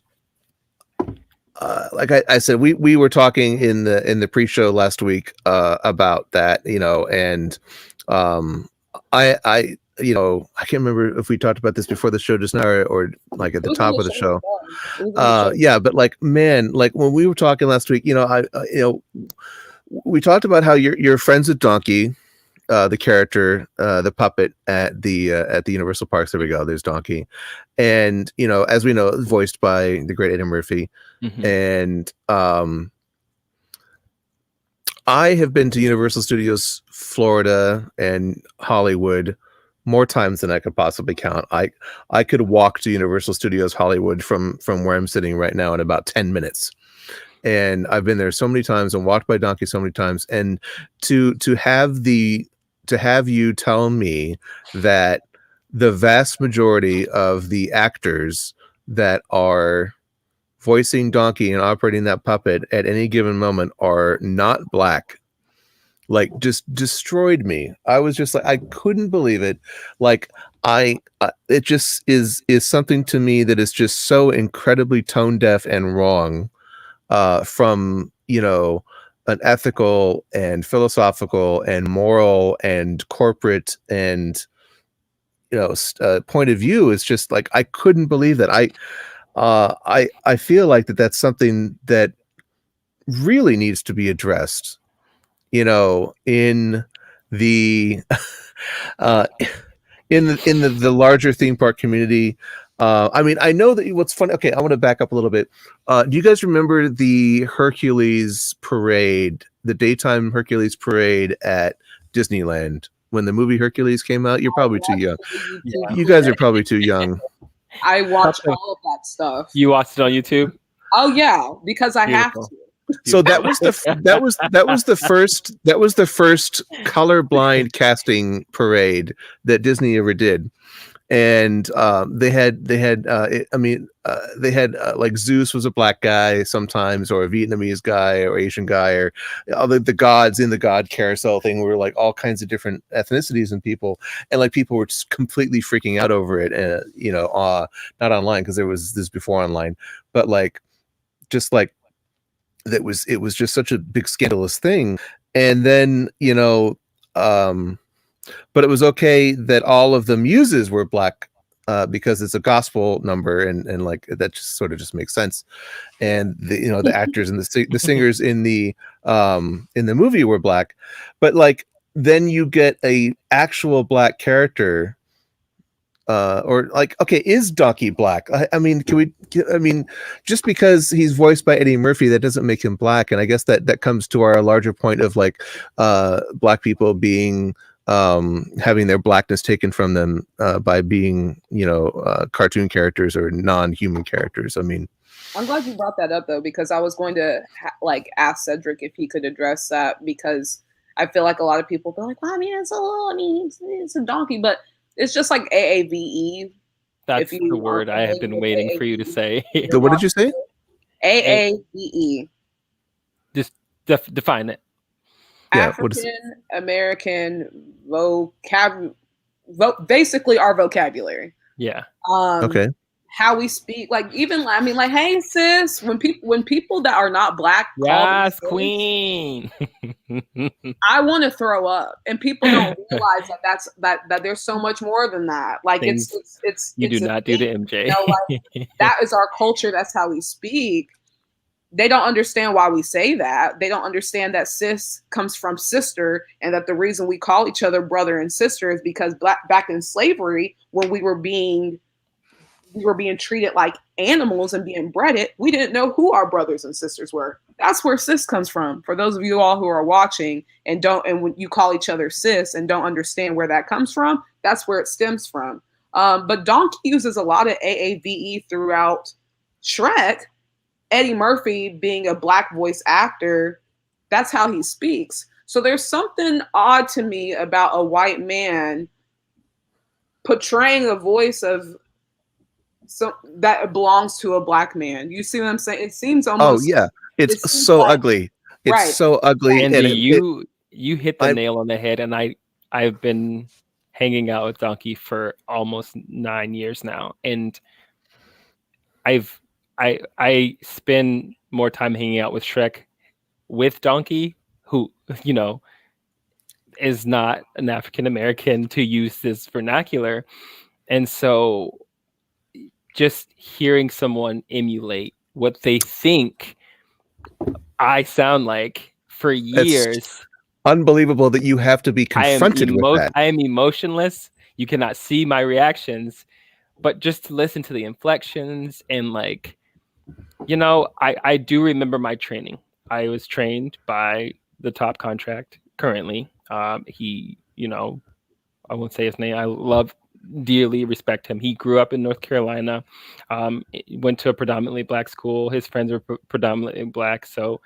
like I said, we were talking in the pre-show last week about that, and I I can't remember if we talked about this before the show just now or like at the top of the show. Yeah, but like, man, like when we were talking last week, we talked about how you're friends with Donkey, the character, the puppet at the Universal Parks. There we go. There's Donkey, and as we know, voiced by the great Eddie Murphy. Mm-hmm. And I have been to Universal Studios Florida and Hollywood more times than I could possibly count. I could walk to Universal Studios Hollywood from where I'm sitting right now in about 10 minutes. And I've been there so many times and walked by Donkey so many times. And to have you tell me that the vast majority of the actors that are voicing Donkey and operating that puppet at any given moment are not black, like, just destroyed me. I was just like, I couldn't believe it. Like, it just is something to me that is just so incredibly tone deaf and wrong, from an ethical and philosophical and moral and corporate and point of view. Is just like, I couldn't believe that. I feel like that's something that really needs to be addressed, in the in the larger theme park community. I mean, I know that what's funny. Okay, I want to back up a little bit. Do you guys remember the Hercules parade, the daytime Hercules parade at Disneyland when the movie Hercules came out? You're probably too young. Yeah. You guys are probably too young. I watched all of that stuff. You watched it on YouTube? Oh yeah, because I have to. So that was the first colorblind casting parade that Disney ever did. And they had like Zeus was a black guy sometimes, or a Vietnamese guy, or Asian guy, or the gods in the god carousel thing were like all kinds of different ethnicities and people, and like people were just completely freaking out over it. Not online, because there was this before online, but like, just like, it was just such a big scandalous thing. And then but it was okay that all of the muses were black, because it's a gospel number, and like, that just sort of just makes sense. And the actors and the singers in the movie were black, but like, then you get a actual black character, or like, okay, is Donkey black? I mean, just because he's voiced by Eddie Murphy, that doesn't make him black. And I guess that comes to our larger point of like, black people being, having their blackness taken from them, by being, cartoon characters or non-human characters. I mean, I'm glad you brought that up though, because I was going to ask Cedric if he could address that, because I feel like a lot of people be like, well, I mean, it's a donkey, but it's just like AAVE. That's the word I have been waiting for you to say. What did you say? AAVE. Just define it. Yeah, African American basically our vocabulary. Yeah. Okay. How we speak, like, even, I mean, like, hey sis, when people that are not black, yes, queen. I want to throw up, and people don't realize that there's so much more than that. Like, it's you do not do to MJ. Like, that is our culture. That's how we speak. They don't understand why we say that. They don't understand that sis comes from sister, and that the reason we call each other brother and sister is because back in slavery, when we were being treated like animals and being breaded, we didn't know who our brothers and sisters were. That's where sis comes from. For those of you all who are watching and when you call each other sis and don't understand where that comes from, that's where it stems from. But Donkey uses a lot of AAVE throughout Shrek. Eddie Murphy, being a black voice actor, that's how he speaks. So there's something odd to me about a white man portraying a voice of that belongs to a black man. You see what I'm saying? It seems almost. Oh yeah, it's so like, ugly. It's right. So ugly. And you hit the nail on the head. And I've been hanging out with Donkey for almost 9 years now, and I've I spend more time hanging out with Shrek with Donkey, who, you know, is not an African American to use this vernacular. And so just hearing someone emulate what they think I sound like for years. It's unbelievable that you have to be confronted with that. I am emotionless. You cannot see my reactions, but just to listen to the inflections and like, you know, I do remember my training. I was trained by the top contract currently. He, you know, I won't say his name. I love, dearly respect him. He grew up in North Carolina, went to a predominantly Black school. His friends were predominantly Black. So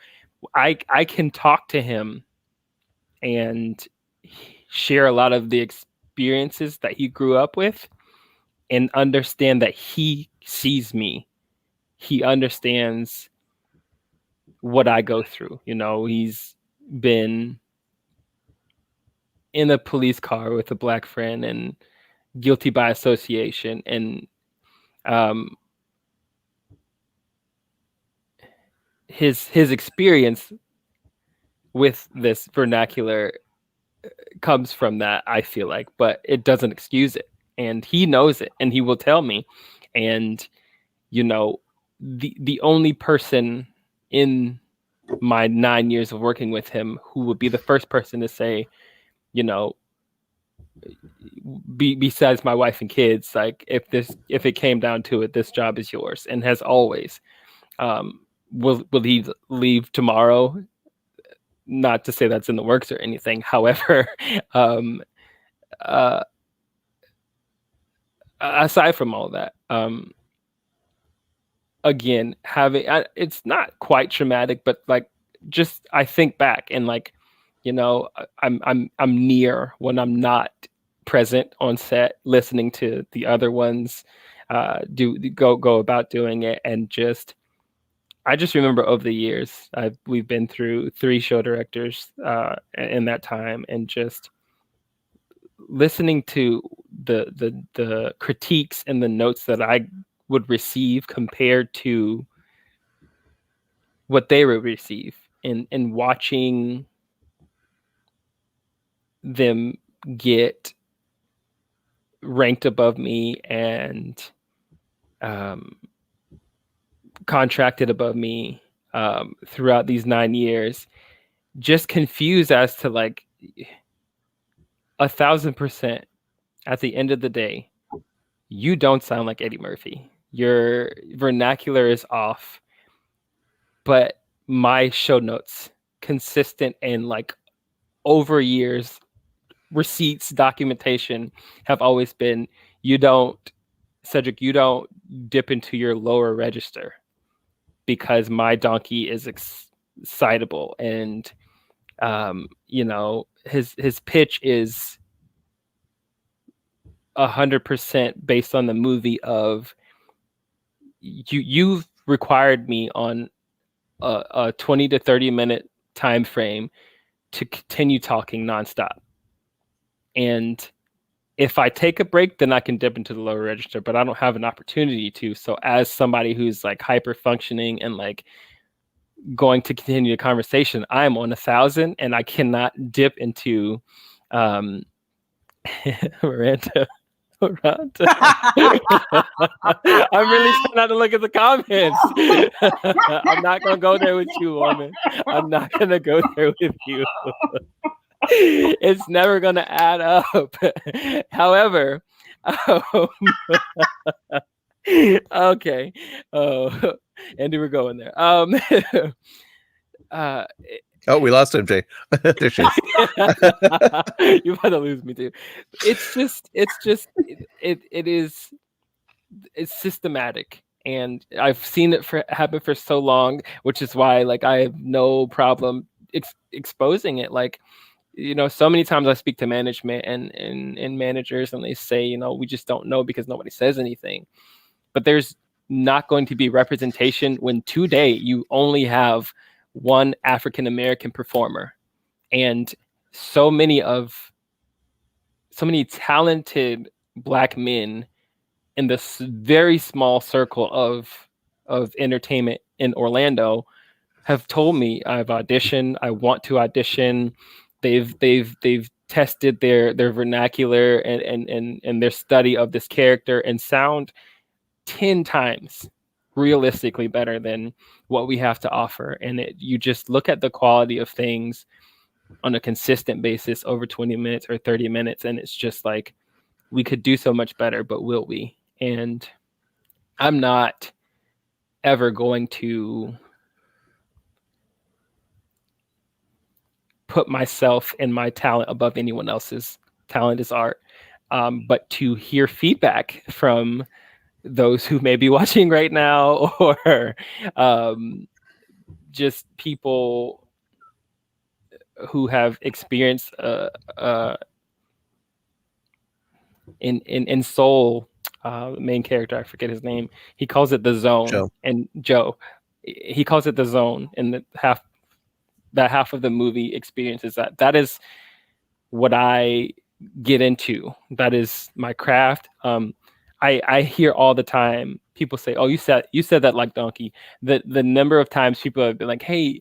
I can talk to him and share a lot of the experiences that he grew up with and understand that he sees me. He understands what I go through. You know, he's been in a police car with a Black friend and guilty by association. And his experience with this vernacular comes from that, I feel like, but it doesn't excuse it. And he knows it and he will tell me. And, you know, the only person in my 9 years of working with him who would be the first person to say, you know, besides my wife and kids, like if it came down to it, this job is yours, and has always. Will he leave tomorrow? Not to say that's in the works or anything. However, aside from all that, again, it's not quite traumatic, but like, just I think back and like, you know, I'm near when I'm not present on set, listening to the other ones go about doing it, and I just remember over the years we've been through 3 show directors in that time, and just listening to the critiques and the notes that I would receive compared to what they would receive, and watching them get ranked above me and contracted above me throughout these 9 years, just confused as to like 1,000% at the end of the day, you don't sound like Eddie Murphy. Your vernacular is off, but my show notes, consistent and like over years, receipts, documentation, have always been, Cedric, you don't dip into your lower register, because my donkey is excitable, and you know, his pitch is 100% based on the movie of you've required me on a 20 to 30 minute time frame to continue talking nonstop. And if I take a break, then I can dip into the lower register, but I don't have an opportunity to. So as somebody who's like hyper functioning and like going to continue the conversation, I'm on 1,000 and I cannot dip into Miranda. I'm really trying not to look at the comments. I'm not gonna go there with you, woman. I'm not gonna go there with you. It's never gonna add up. However, okay. Andy, we're going there. Oh, we lost MJ. There she is. You're about to lose me too. It's systematic, and I've seen it happen for so long, which is why like I have no problem exposing it. Like, you know, so many times I speak to management and managers, and they say, you know, we just don't know because nobody says anything. But there's not going to be representation when today you only have one African American performer, and so many talented Black men in this very small circle of of entertainment in Orlando have told me I've auditioned, I want to audition. They've tested their vernacular and their study of this character and sound 10 times realistically better than what we have to offer. And you just look at the quality of things on a consistent basis over 20 minutes or 30 minutes, and it's just like, we could do so much better, but will we? And I'm not ever going to put myself and my talent above anyone else's. Talent is art. But to hear feedback from those who may be watching right now, or just people who have experienced in Soul, the main character, I forget his name, he calls it the zone. Joe. And Joe, he calls it the zone, and that half of the movie experiences that is what I get into. That is my craft. I hear all the time people say, "Oh, you said that like Donkey." The number of times people have been like, "Hey,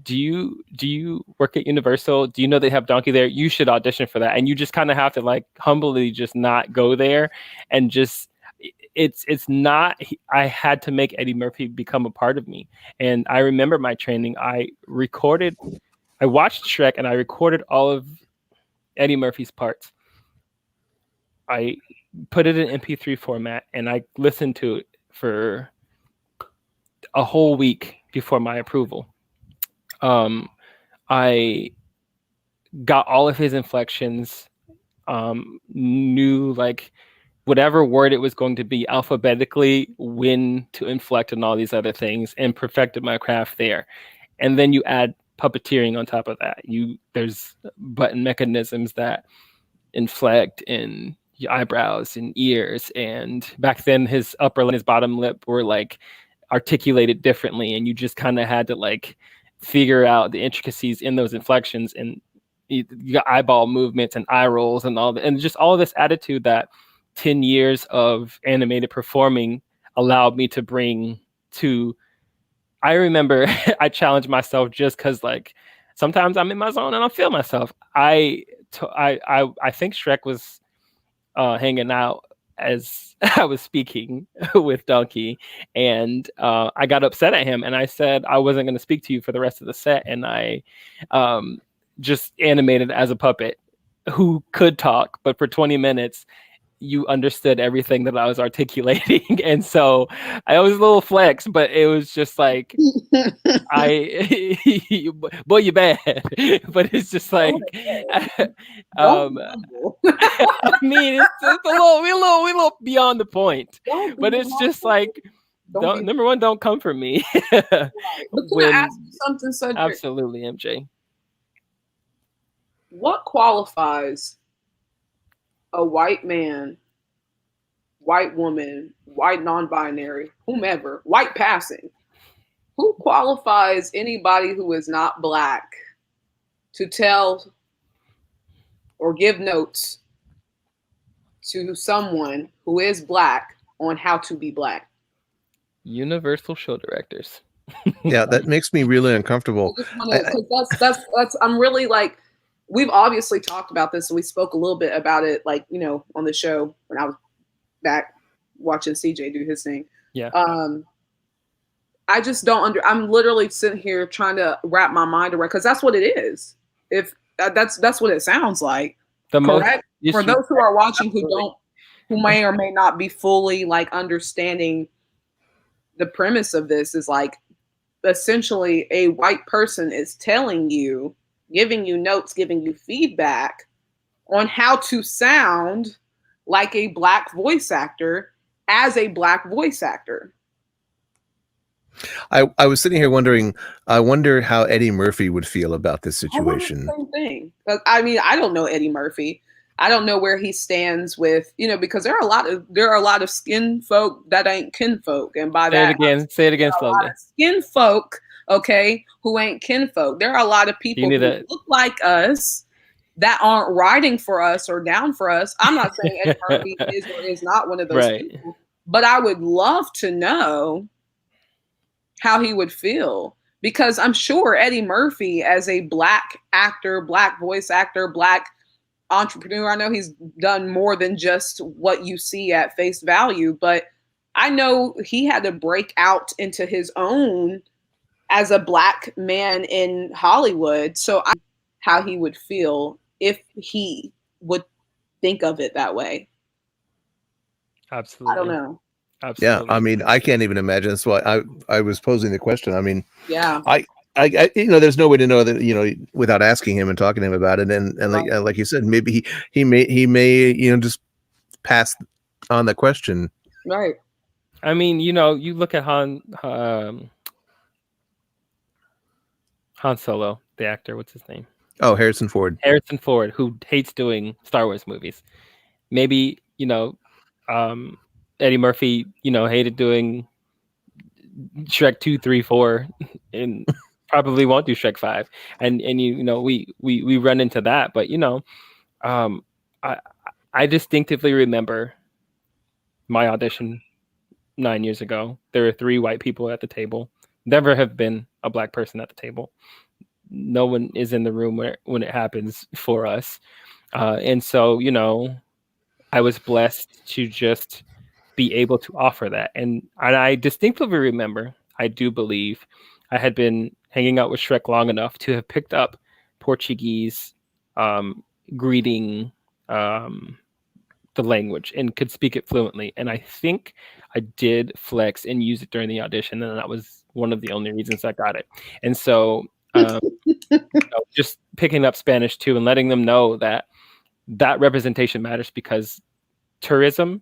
do you work at Universal? Do you know they have Donkey there? You should audition for that." And you just kind of have to like humbly just not go there, and just it's not. I had to make Eddie Murphy become a part of me. And I remember my training. I watched Shrek and I recorded all of Eddie Murphy's parts. I put it in MP3 format and I listened to it for a whole week before my approval. I got all of his inflections, knew like whatever word it was going to be alphabetically, when to inflect and all these other things, and perfected my craft there. And then you add puppeteering on top of that. There's button mechanisms that inflect in your eyebrows and ears. And back then his upper lip and his bottom lip were like articulated differently. And you just kind of had to like figure out the intricacies in those inflections, and you got eyeball movements and eye rolls and all that. And just all of this attitude that 10 years of animated performing allowed me to bring to. I remember I challenged myself just because like sometimes I'm in my zone and I feel myself. I think Shrek was hanging out as I was speaking with Donkey, and I got upset at him and I said I wasn't going to speak to you for the rest of the set, and I just animated as a puppet who could talk, but for 20 minutes you understood everything that I was articulating. And so I was a little flex, but it was just like, boy, you bad. But it's just like, I mean, it's we a little beyond the point, but it's just like, number one, don't come for me. But can I ask you something, Cedric? Absolutely, MJ. What qualifies a white man, white woman, white non-binary, whomever, white passing? Who qualifies anybody who is not Black to tell or give notes to someone who is Black on how to be Black? Universal show directors. Yeah, that makes me really uncomfortable. That's I'm really like, we've obviously talked about this, and we spoke a little bit about it, like, you know, on the show when I was back watching CJ do his thing. Yeah. I just don't I'm literally sitting here trying to wrap my mind around, because that's what it is. If that's what it sounds like. Correct? For those who are watching who may or may not be fully like understanding the premise of this, is like essentially a white person is telling you, giving you notes, giving you feedback on how to sound like a Black voice actor as a Black voice actor. I was sitting here wondering, I wonder how Eddie Murphy would feel about this situation. Same thing. I mean, I don't know Eddie Murphy. I don't know where he stands with, you know, because there are a lot of skin folk that ain't kinfolk, and by that, say it again slowly. Skin folk, okay, who ain't kinfolk. There are a lot of people who look like us that aren't writing for us or down for us. I'm not saying Eddie Murphy is or is not one of those people, but I would love to know how he would feel, because I'm sure Eddie Murphy, as a Black actor, Black voice actor, Black entrepreneur, I know he's done more than just what you see at face value, but I know he had to break out into his own as a Black man in Hollywood. So how he would feel if he would think of it that way. Absolutely. I don't know. Absolutely. Yeah, I mean, I can't even imagine. That's why I was posing the question. I mean, yeah, I there's no way to know that, without asking him and talking to him about it. And right. like you said, maybe he may just pass on the question. Right. I mean, you look at Han Solo, the actor. What's his name? Oh, Harrison Ford. Harrison Ford, who hates doing Star Wars movies. Maybe, Eddie Murphy, hated doing Shrek 2, 3, 4, and probably won't do Shrek 5. And we run into that. But, I distinctively remember my audition 9 years ago. There were 3 white people at the table. Never have been a Black person at the table. No one is in the room when it happens for us. And so, I was blessed to just be able to offer that. And I distinctly remember, I do believe, I had been hanging out with Shrek long enough to have picked up Portuguese greeting the language and could speak it fluently. And I think I did flex and use it during the audition, and that was one of the only reasons I got it. And so just picking up Spanish too and letting them know that representation matters, because tourism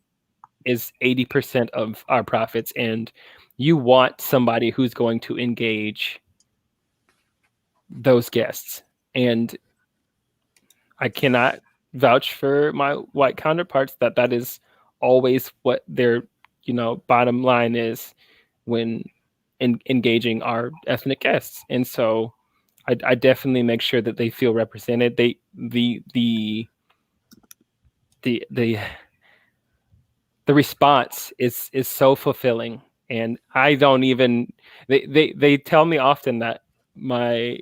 is 80% of our profits, and you want somebody who's going to engage those guests. And I cannot vouch for my white counterparts that is always what their bottom line is when engaging our ethnic guests. And so I definitely make sure that they feel represented. The response is so fulfilling, and I don't even they tell me often that my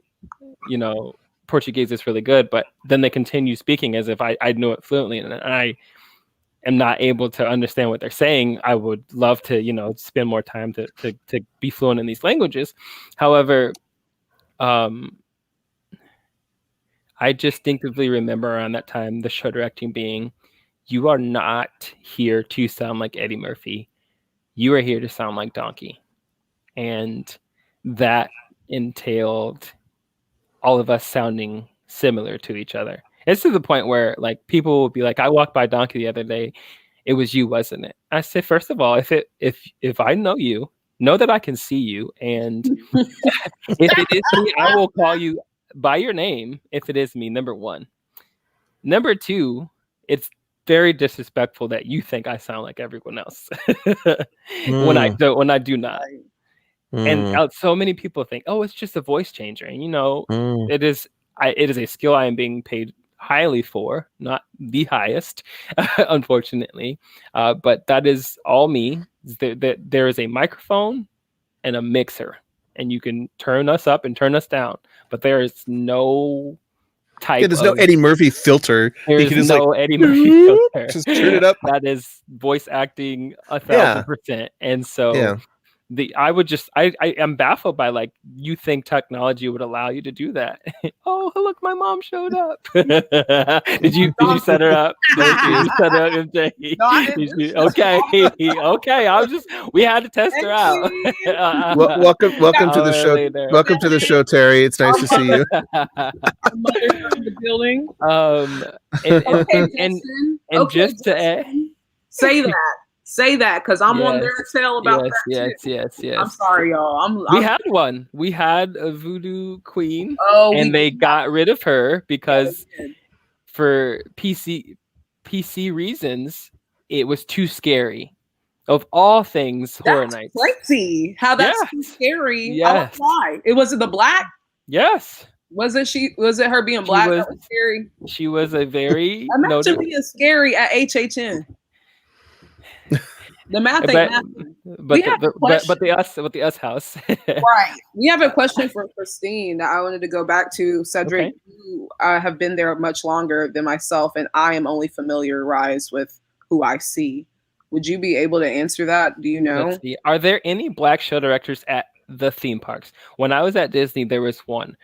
Portuguese is really good, but then they continue speaking as if I know it fluently, and I am not able to understand what they're saying. I would love to spend more time to be fluent in these languages. However, I distinctively remember around that time the show directing being, you are not here to sound like Eddie Murphy. You are here to sound like Donkey. And that entailed all of us sounding similar to each other. It's to the point where people will be like, I walked by Donkey the other day. It was you, wasn't it? I said, first of all, if I know you, know that I can see you. And if it is me, I will call you by your name if it is me, number one. Number two, it's very disrespectful that you think I sound like everyone else when I do not. And so many people think, oh, it's just a voice changer. And it is a skill I am being paid highly for, not the highest, unfortunately. But that is all me. There is a microphone and a mixer, and you can turn us up and turn us down. But there is no there's no Eddie Murphy filter. There's no Eddie Murphy filter. Just turn it up. That is voice acting 1,000%. And so I am baffled by you think technology would allow you to do that. Oh, look, my mom showed up. Did you set her up? Did you set her up, MJ? No, I didn't. Okay. We had to test her out. Welcome to the show. Welcome to the show, Terry. It's nice to see you. The building. And just to add, say that because I'm on their tail about that. Yes. I'm sorry, y'all. We had one. We had a voodoo queen, and they got rid of her because for PC reasons, it was too scary. Of all things, horror nights. Crazy. How that's too scary. Yes. Why? Was it the Black? Yes. Was it her being Black that was scary? She was a very imagine being scary at HHN. The math ain't happening. But the us house. Right. We have a question from Christine that I wanted to go back to. Cedric, Okay. you have been there much longer than myself, and I am only familiarized with who I see. Would you be able to answer that? Do you know? Let's see. Are there any Black show directors at the theme parks? When I was at Disney, there was one.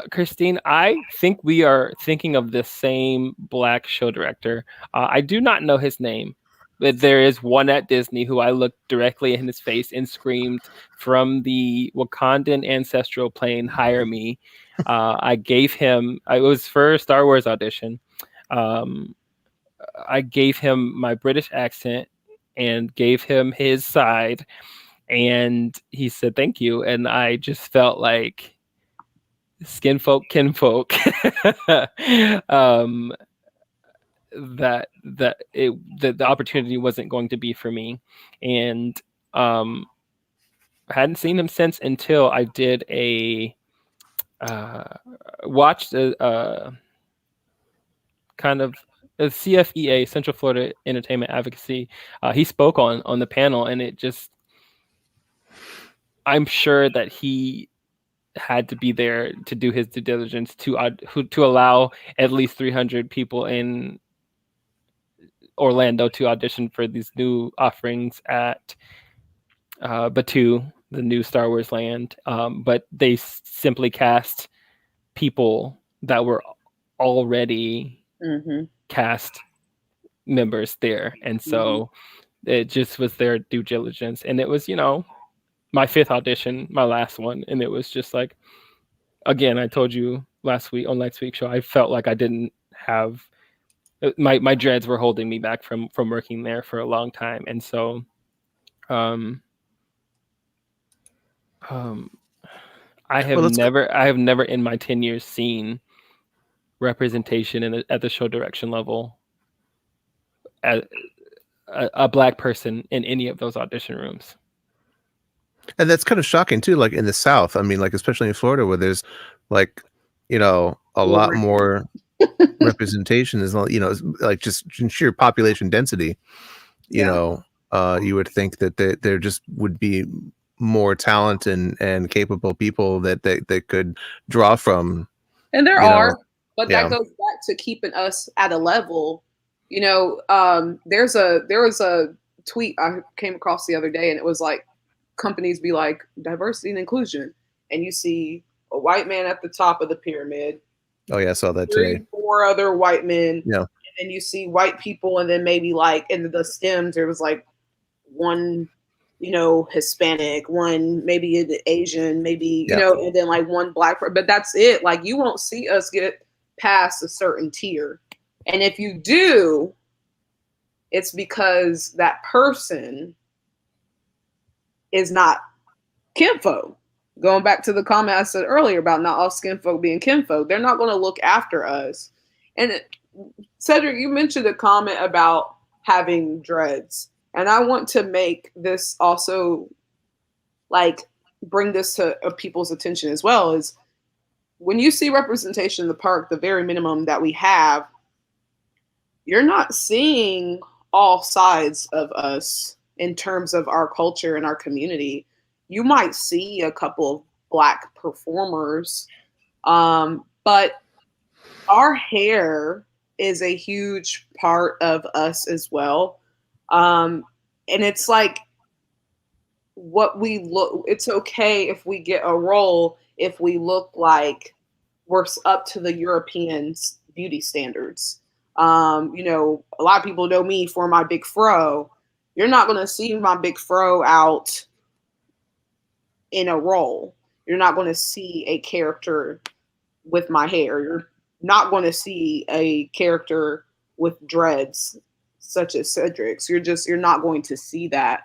Christine, I think we are thinking of the same Black show director. I do not know his name, but there is one at Disney who I looked directly in his face and screamed from the Wakandan ancestral plane, "Hire me." I gave him, it was for a Star Wars audition. I gave him my British accent and gave him his side, and he said thank you, and I just felt like skin folk, kinfolk. That the opportunity wasn't going to be for me, and I hadn't seen him since until I did watched a kind of a CFEA, Central Florida Entertainment Advocacy. He spoke on the panel, and it just, I'm sure that he had to be there to do his due diligence to allow at least 300 people in Orlando to audition for these new offerings at Batuu, the new Star Wars land. But they simply cast people that were already cast members there. And so it just was their due diligence. And it was, my 5th audition, my last one. And it was just like, again, I told you last week's show, I felt like I didn't have, my dreads were holding me back from working there for a long time. And so, I have never in my 10 years seen representation at the show direction level as a Black person in any of those audition rooms. And that's kind of shocking too, like in the South. I mean, like especially in Florida, where there's like, a lot more representation, is like just sheer population density. You would think that there just would be more talent and capable people that they could draw from. And there are, but that goes back to keeping us at a level. There was a tweet I came across the other day, and it was like, companies be like, diversity and inclusion, and you see a white man at the top of the pyramid. Oh yeah, I saw that today. 4 other white men. Yeah. And then you see white people, and then maybe like in the stems there was like one, Hispanic, one maybe Asian, maybe and then like one Black, but that's it. Like you won't see us get past a certain tier, and if you do, it's because that person is not kinfolk. Going back to the comment I said earlier about not all skinfolk being kinfolk, they're not going to look after us. And Cedric, you mentioned a comment about having dreads, and I want to make this also, like, bring this to people's attention as well. Is when you see representation in the park, the very minimum that we have, you're not seeing all sides of us in terms of our culture and our community. You might see a couple of Black performers, but our hair is a huge part of us as well. And it's like what we look, it's okay if we get a role if we look like we're up to the European beauty standards. A lot of people know me for my big fro. You're not going to see my big fro out in a role. You're not going to see a character with my hair. You're not going to see a character with dreads such as Cedric's. You're not going to see that.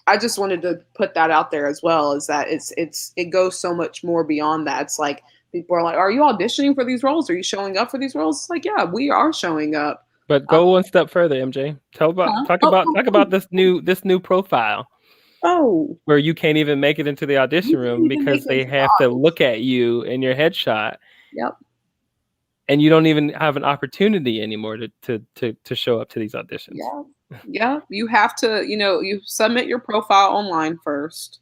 I just wanted to put that out there as well, is that it goes so much more beyond that. It's like people are like, are you auditioning for these roles? Are you showing up for these roles? It's like, yeah, we are showing up. But go one step further, MJ. Talk about this new profile. Oh, where you can't even make it into the audition room because they have to look at you in your headshot. Yep. And you don't even have an opportunity anymore to show up to these auditions. Yeah. Yeah, you have to, you submit your profile online first,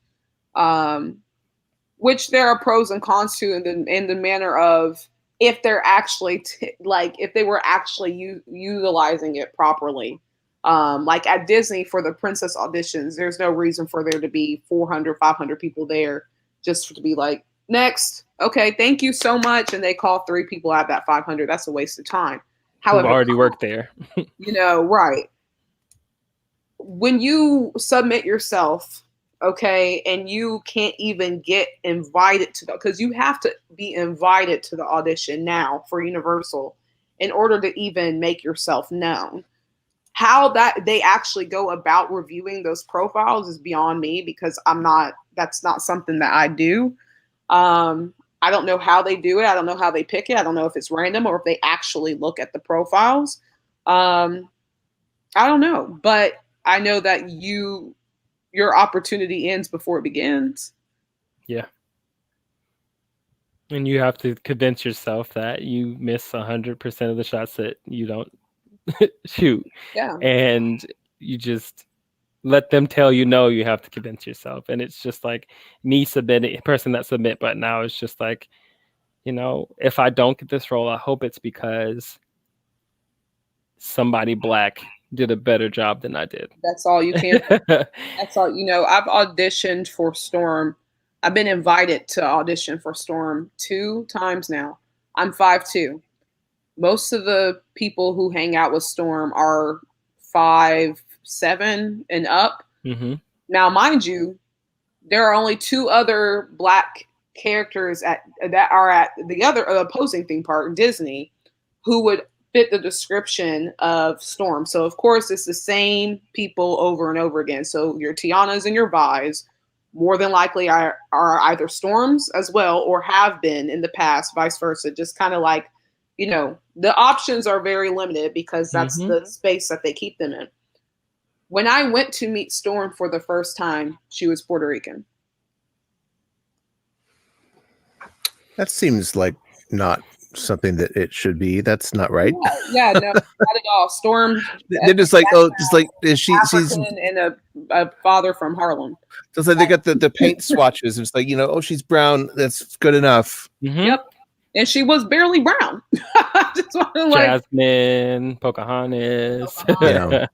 which there are pros and cons to in the manner of if they're actually if they were actually utilizing it properly. Like at Disney for the princess auditions, there's no reason for there to be 400, 500 people there just to be like, next, okay, thank you so much. And they call 3 people out of that 500. That's a waste of time. Who've already worked there. Right. When you submit yourself, okay, and you can't even get invited to because you have to be invited to the audition now for Universal in order to even make yourself known. How that they actually go about reviewing those profiles is beyond me because that's not something that I do. I don't know how they do it. I don't know how they pick it. I don't know if it's random or if they actually look at the profiles. I don't know, but I know that your opportunity ends before it begins. Yeah. And you have to convince yourself that you miss 100% of the shots that you don't shoot. Yeah. And you just let them tell you no, you have to convince yourself. And it's just like me submitting, person that submit button now is just like, if I don't get this role, I hope it's because somebody Black did a better job than I did. That's all you can. That's all. I've auditioned for Storm. I've been invited to audition for Storm 2 times now. I'm 5'2". Most of the people who hang out with Storm are 5'7" and up. Mm-hmm. Now, mind you, there are only 2 other Black characters that are at the other opposing theme park, Disney, who would fit the description of Storm. So, of course, it's the same people over and over again. So your Tianas and your Vi's more than likely are either Storms as well or have been in the past, vice versa. Just kind of like, the options are very limited because that's the space that they keep them in. When I went to meet Storm for the first time, she was Puerto Rican. That seems like not something that it should be. That's not right. Yeah, no, not at all. Storm. They're just like, is she's and a father from Harlem. It's like they got the paint swatches. It's like, she's brown. That's good enough. Mm-hmm. Yep. And she was barely brown. Jasmine, Pocahontas. Yeah.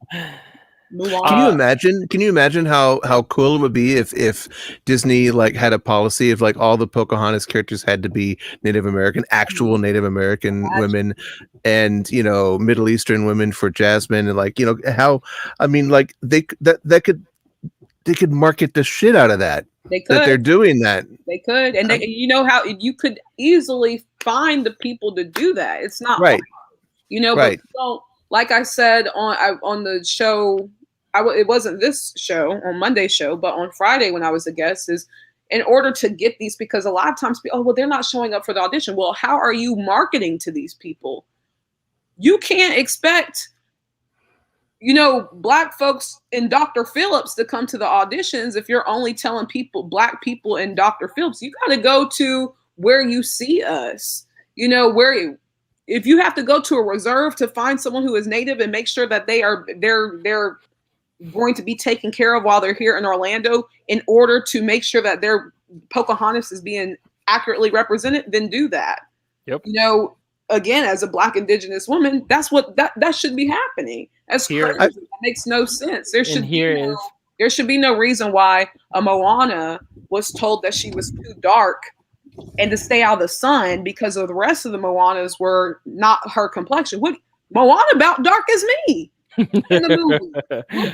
Can you imagine how cool it would be if Disney had a policy of all the Pocahontas characters had to be Native American, actual Native American women, and Middle Eastern women for Jasmine, and they could market the shit out of that. They could. That they're doing that. They could, and how you could easily find the people to do that. It's not right. Hard, right. But like I said on the show, it wasn't this show on Monday's show, but on Friday when I was a guest, is in order to get these, because a lot of times, they're not showing up for the audition. Well, how are you marketing to these people? You can't expect, Black folks in Dr. Phillips to come to the auditions if you're only telling Black people in Dr. Phillips. You got to go to where you see us, if you have to go to a reserve to find someone who is Native and make sure that they're going to be taken care of while they're here in Orlando in order to make sure that their Pocahontas is being accurately represented, then do that. Yep. Again, as a Black Indigenous woman, that's what that should be happening. That's crazy. That makes no sense. There should be no reason why a Moana was told that she was too dark and to stay out of the sun because of the rest of the Moanas were not her complexion. What Moana about dark as me in the movie?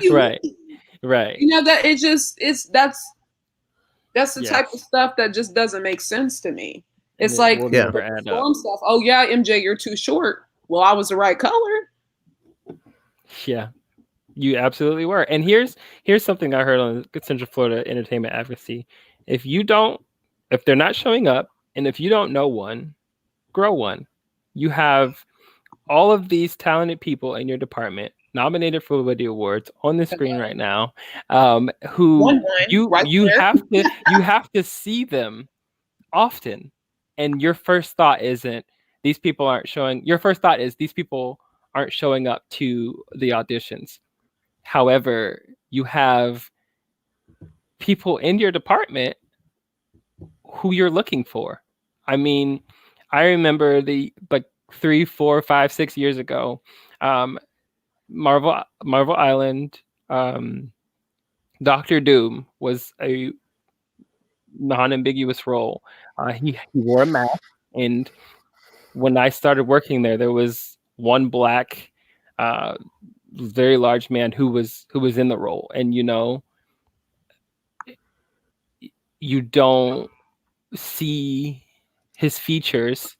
Right. Right. That's the type of stuff that just doesn't make sense to me. It's Storm stuff. Oh yeah, MJ, you're too short. Well, I was the right color. Yeah, you absolutely were. And here's something I heard on Central Florida Entertainment Advocacy. If they're not showing up, and if you don't know one, grow one. You have all of these talented people in your department nominated for the awards on the screen right now, who you have to see them often. And your first thought isn't these people aren't showing. Your first thought is these people aren't showing up to the auditions. However, you have people in your department who you're looking for. I mean, I remember 3, 4, 5, 6 years ago, Marvel Island, Doctor Doom was a non-ambiguous role. He wore a mask, and when I started working there was one black, very large man who was in the role, and you don't see his features,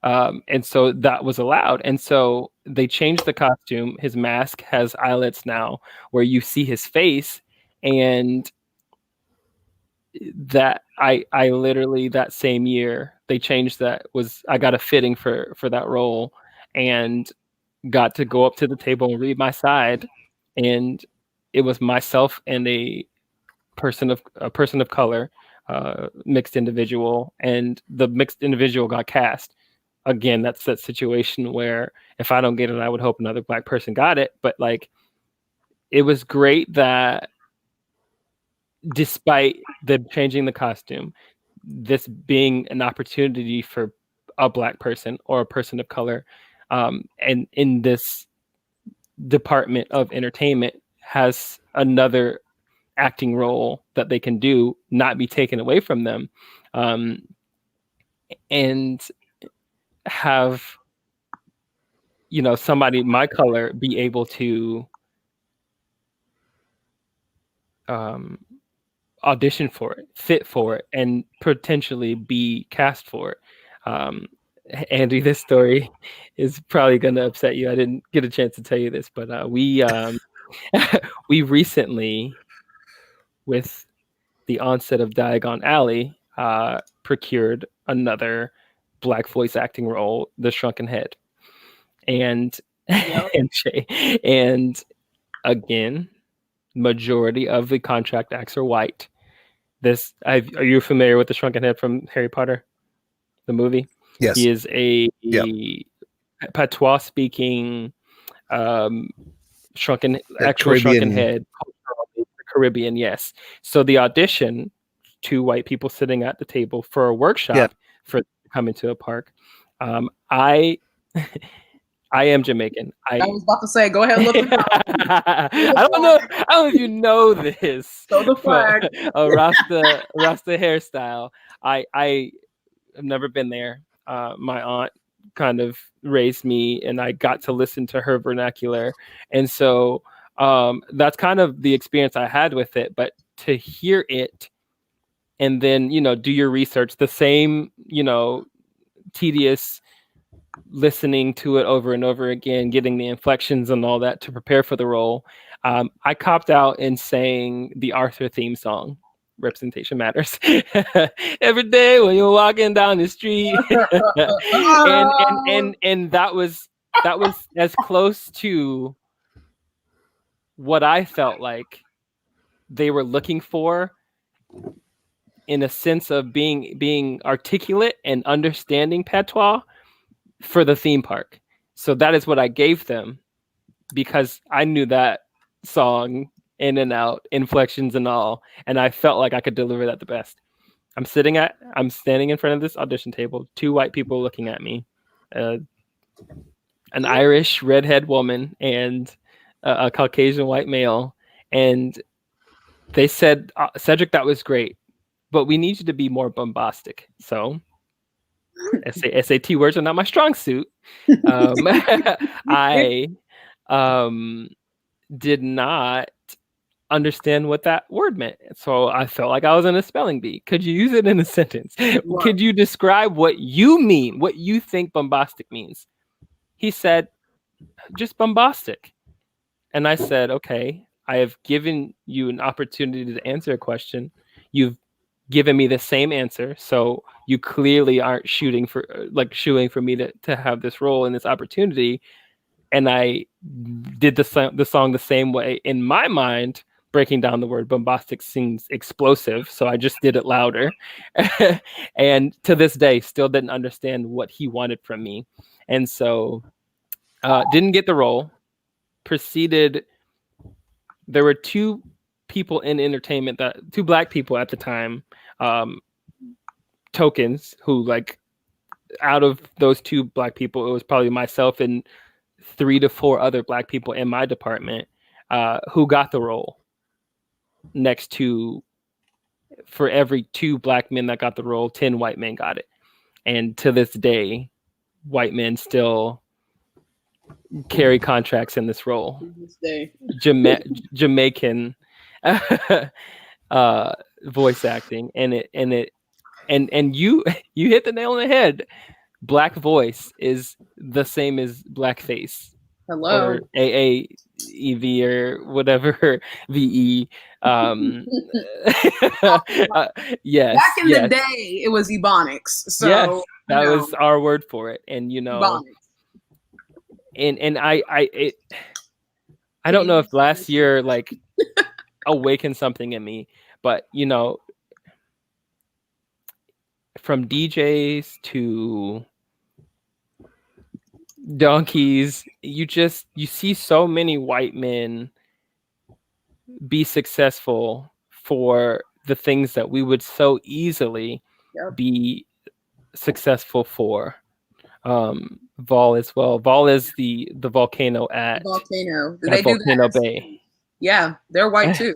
and so that was allowed. And so they changed the costume. His mask has eyelets now, where you see his face, and that I literally that same year they changed that. I got a fitting for that role, and got to go up to the table and read my side, and it was myself and a person of color, mixed individual, and the mixed individual got cast. Again, that's that situation where if I don't get it, I would hope another black person got it. But like, it was great that despite them changing the costume, this being an opportunity for a black person or a person of color, and in this department of entertainment has another acting role that they can do, not be taken away from them, and have somebody my color be able to audition for it, fit for it, and potentially be cast for it. Andy, this story is probably going to upset you. I didn't get a chance to tell you this, but we recently, with the onset of Diagon Alley, procured another black voice acting role, The Shrunken Head. And and again, majority of the contract acts are white. Are you familiar with The Shrunken Head from Harry Potter, the movie? Yes. He is a patois speaking, shrunken head, Caribbean. Yes. So the audition, 2 white people sitting at the table for a workshop for coming to a park. I am Jamaican. I was about to say, go ahead and look it up. I don't know if you know this. Show the flag. A Rasta hairstyle. I have never been there. My aunt kind of raised me, and I got to listen to her vernacular, and so that's kind of the experience I had with it. But to hear it, and then do your research, the same tedious listening to it over and over again, getting the inflections and all that to prepare for the role. I copped out and sang the Arthur theme song, Representation Matters, every day when you're walking down the street. and that was as close to what I felt like they were looking for, in a sense of being articulate and understanding patois for the theme park. So that is what I gave them, because I knew that song in and out, inflections and all, and I felt like I could deliver that the best. I'm standing in front of this audition table, 2 white people looking at me, an Irish redhead woman and a Caucasian white male, and they said, Cedric, that was great, but we need you to be more bombastic. So SAT words are not my strong suit. I did not understand what that word meant, so I felt like I was in a spelling bee. Could you use it in a sentence? Wow. Could you describe what you mean, what you think bombastic means? He said, just bombastic. And I said, okay, I have given you an opportunity to answer a question. You've given me the same answer, so you clearly aren't shooing for me to have this role and this opportunity. And I did the song the same way. In my mind, breaking down the word bombastic seems explosive, so I just did it louder. And to this day, still didn't understand what he wanted from me. And so didn't get the role. Proceeded there were two people in entertainment, two black people at the time, tokens, who, like, out of those two black people, it was probably myself and 3 to 4 other black people in my department who got the role. Next to, for every 2 black men that got the role, 10 white men got it. And to this day, white men still carry contracts in this role. To this day. Jamaican voice acting, and you hit the nail on the head. Black voice is the same as blackface. Hello. Or AAEV or whatever VE. Yes. Back in the day, it was Ebonics. So yes, that was our word for it. And Ebonics. And I don't know if last year like awakened something in me, but from DJs to donkeys, you see so many white men be successful for the things that we would so easily be successful for. Vol as well. Vol is the volcano at Volcano. They Volcano do that. Bay. Yeah, they're white too.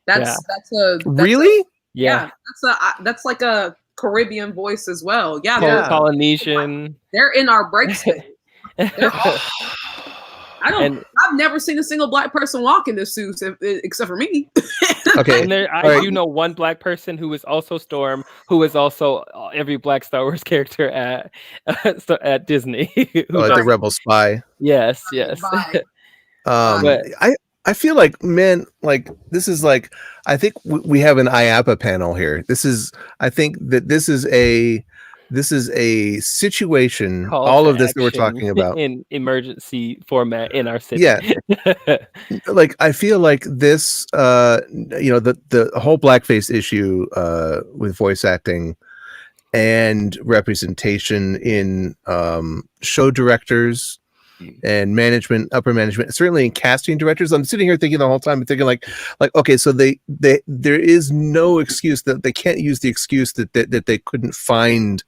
That's really? That's like a Caribbean voice as well. Yeah, Polynesian. They're in our breaks. I've never seen a single black person walk in this suit except for me. Okay. And I do know one black person who is also Storm, who is also every black Star Wars character at Disney. The Rebel Spy. Yes. But I feel like, man, like this is like, I think we have an IAPA panel here. I think that this is a situation, all of this that we're talking about in emergency format in our city. Yeah. Like, I feel like this, the whole blackface issue with voice acting and representation in show directors and management, upper management, certainly in casting directors. I'm sitting here thinking the whole time, thinking like, okay, so there is no excuse that they can't use the excuse that they couldn't find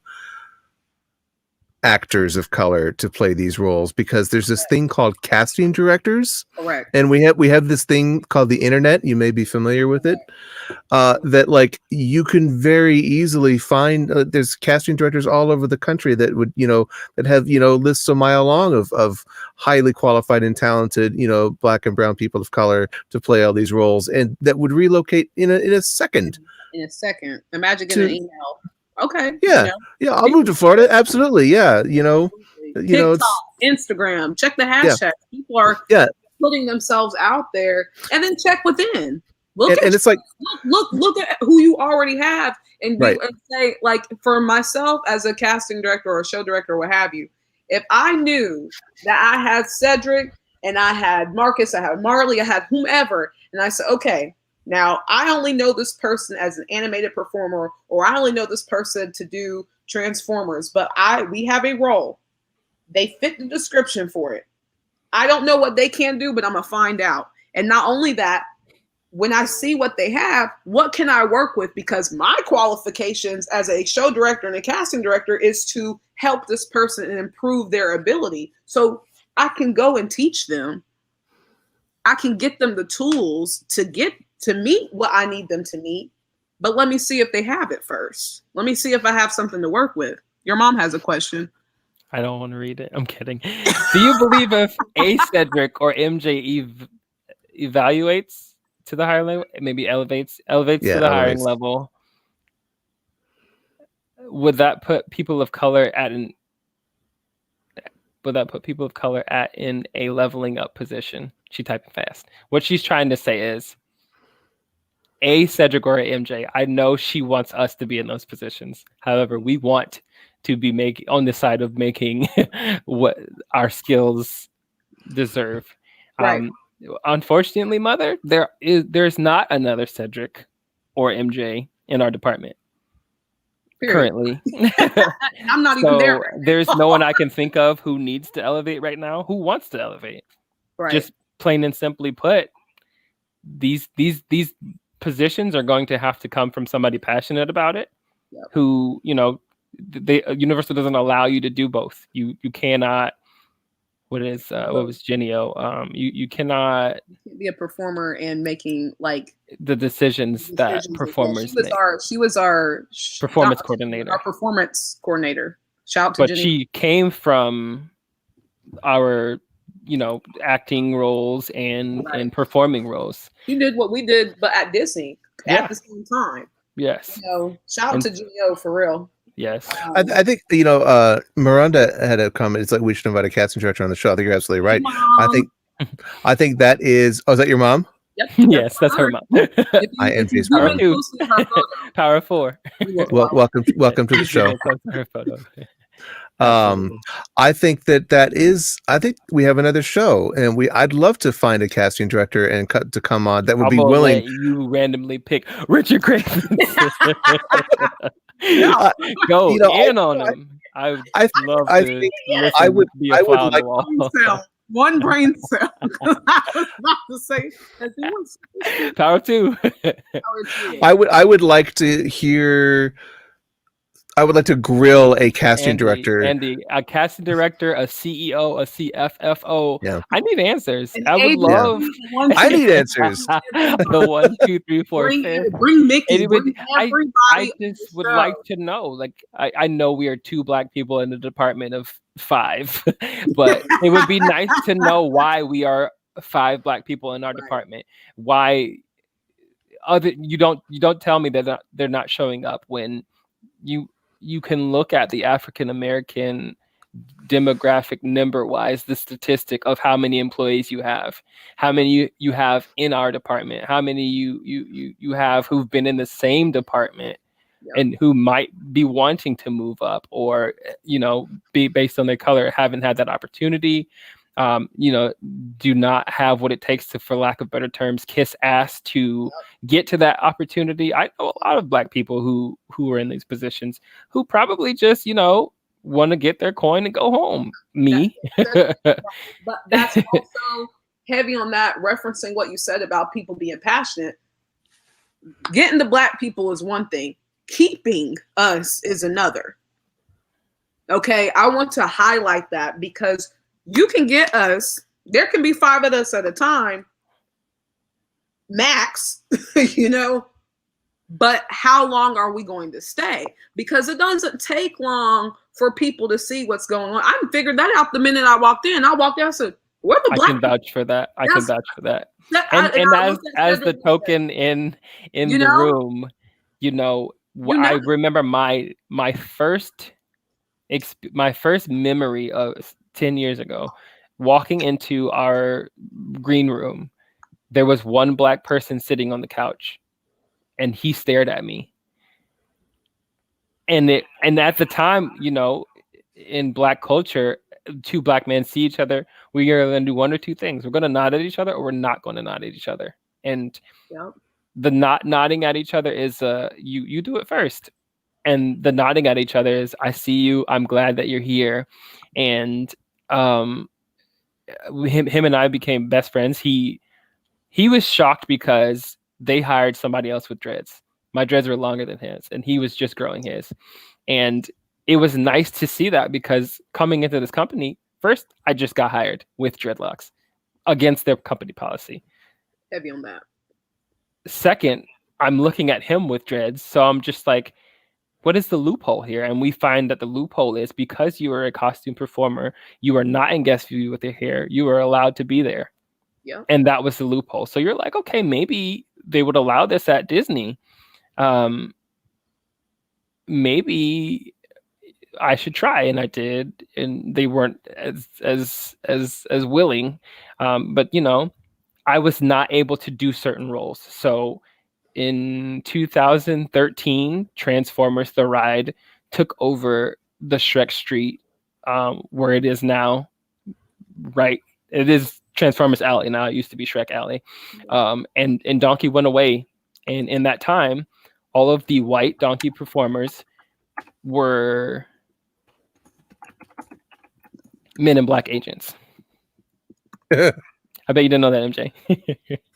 actors of color to play these roles, because there's this thing called casting directors. Correct. And we have this thing called the internet. You may be familiar with it. That like you can very easily find there's casting directors all over the country that would that have lists a mile long of highly qualified and talented black and brown people of color to play all these roles, and that would relocate in a second. Imagine getting an email. Okay. Yeah. I'll move to Florida. Absolutely. Yeah. TikTok, Instagram. Check the hashtag. Yeah. People are putting themselves out there, and then check within. Look at who you already have, and say, like, for myself as a casting director or a show director, or what have you. If I knew that I had Cedric and I had Marcus, I had Marley, I had whomever, and I said, okay, now, I only know this person as an animated performer, or I only know this person to do Transformers, but we have a role. They fit the description for it. I don't know what they can do, but I'm going to find out. And not only that, when I see what they have, what can I work with? Because my qualifications as a show director and a casting director is to help this person and improve their ability. So I can go and teach them. I can get them the tools to meet what I need them to meet, but let me see if they have it first. Let me see if I have something to work with. Your mom has a question. I don't want to read it. I'm kidding. Do you believe if A Cedric or MJ evaluates to the higher level, maybe elevates to the hiring level, would that put people of color in a leveling up position? She typing fast. What she's trying to say is, A Cedric or MJ, I know she wants us to be in those positions. However, we want to be on the side of making what our skills deserve. Right. Unfortunately, Mother, there's not another Cedric or MJ in our department. Currently. I'm not even there. There's no one I can think of who needs to elevate right now, who wants to elevate. Right. Just plain and simply put, these positions are going to have to come from somebody passionate about it, who, you know, Universal doesn't allow you to do both. You cannot. What was Genio? You cannot be a performer and making like the decisions that performers make. She was our performance coordinator. Our performance coordinator. Shout out to But Jenny. She came from our, you know, acting roles and performing roles. She did what we did, but at Disney at the same time. Yes. You know, shout out to Genio for real. Yes. I think, you know, Miranda had a comment. It's like, we should invite a casting director on the show. I think you're absolutely right. Mom. I think that is. Oh, is that your mom? Yep. Yes, that's her mom. I envy his Power 4. Well, welcome to the show. Her photo. I think that is. I think we have another show, and I'd love to find a casting director and to come on that would be willing. Let you randomly pick Richard Craven. Go in on him. I would like one brain cell. I was about to say Power 2. I would like to hear. I would like to grill a casting director. Andy, a casting director, a CEO, a CFFO. Yeah. I need answers. I would love. I need answers. The 1, 2, 3, 4, 5. Bring Mickey. I just would like to know. Like, I know we are 2 Black people in the department of 5, but it would be nice to know why we are 5 Black people in our department. Why you don't tell me that they're not showing up when you can look at the African American demographic number wise, the statistic of how many employees you have, how many you have in our department, how many you have who've been in the same department and who might be wanting to move up, or, you know, be based on their color, haven't had that opportunity, you know, do not have what it takes to, for lack of better terms, kiss ass to get to that opportunity. I know a lot of Black people who are in these positions who probably just, you know, want to get their coin and go home. Me. But that's also heavy on that, referencing what you said about people being passionate. Getting the Black people is one thing. Keeping us is another. Okay, I want to highlight that, because you can get us, there can be 5 of us at a time, max, you know, but how long are we going to stay? Because it doesn't take long for people to see what's going on. I figured that out the minute I walked in. I walked in, I said, where the Black people? I can vouch for that. I can vouch for that. And as the token in the room, you know, I remember my first memory of 10 years ago, walking into our green room. There was one Black person sitting on the couch, and he stared at me. And at the time, you know, in Black culture, 2 Black men see each other, we are going to do one or 2 things. We're going to nod at each other, or we're not going to nod at each other. And the not nodding at each other is you do it first. And the nodding at each other is, I see you, I'm glad that you're here. And him and I became best friends. He was shocked because they hired somebody else with dreads. My dreads were longer than his, and he was just growing his. And it was nice to see that, because coming into this company, first, I just got hired with dreadlocks against their company policy. Heavy on that. Second, I'm looking at him with dreads, so I'm just like, what is the loophole here? And we find that the loophole is, because you are a costume performer, you are not in guest view with your hair, you are allowed to be there. Yeah. And that was the loophole. So you're like, okay, maybe they would allow this at Disney. Maybe I should try. And I did, and they weren't as willing. But, you know, I was not able to do certain roles. So in 2013, Transformers The Ride took over the Shrek Street, where it is now. Right, it is Transformers Alley now. It used to be Shrek Alley, and Donkey went away. And in that time, all of the white Donkey performers were Men in Black agents. I bet you didn't know that, MJ.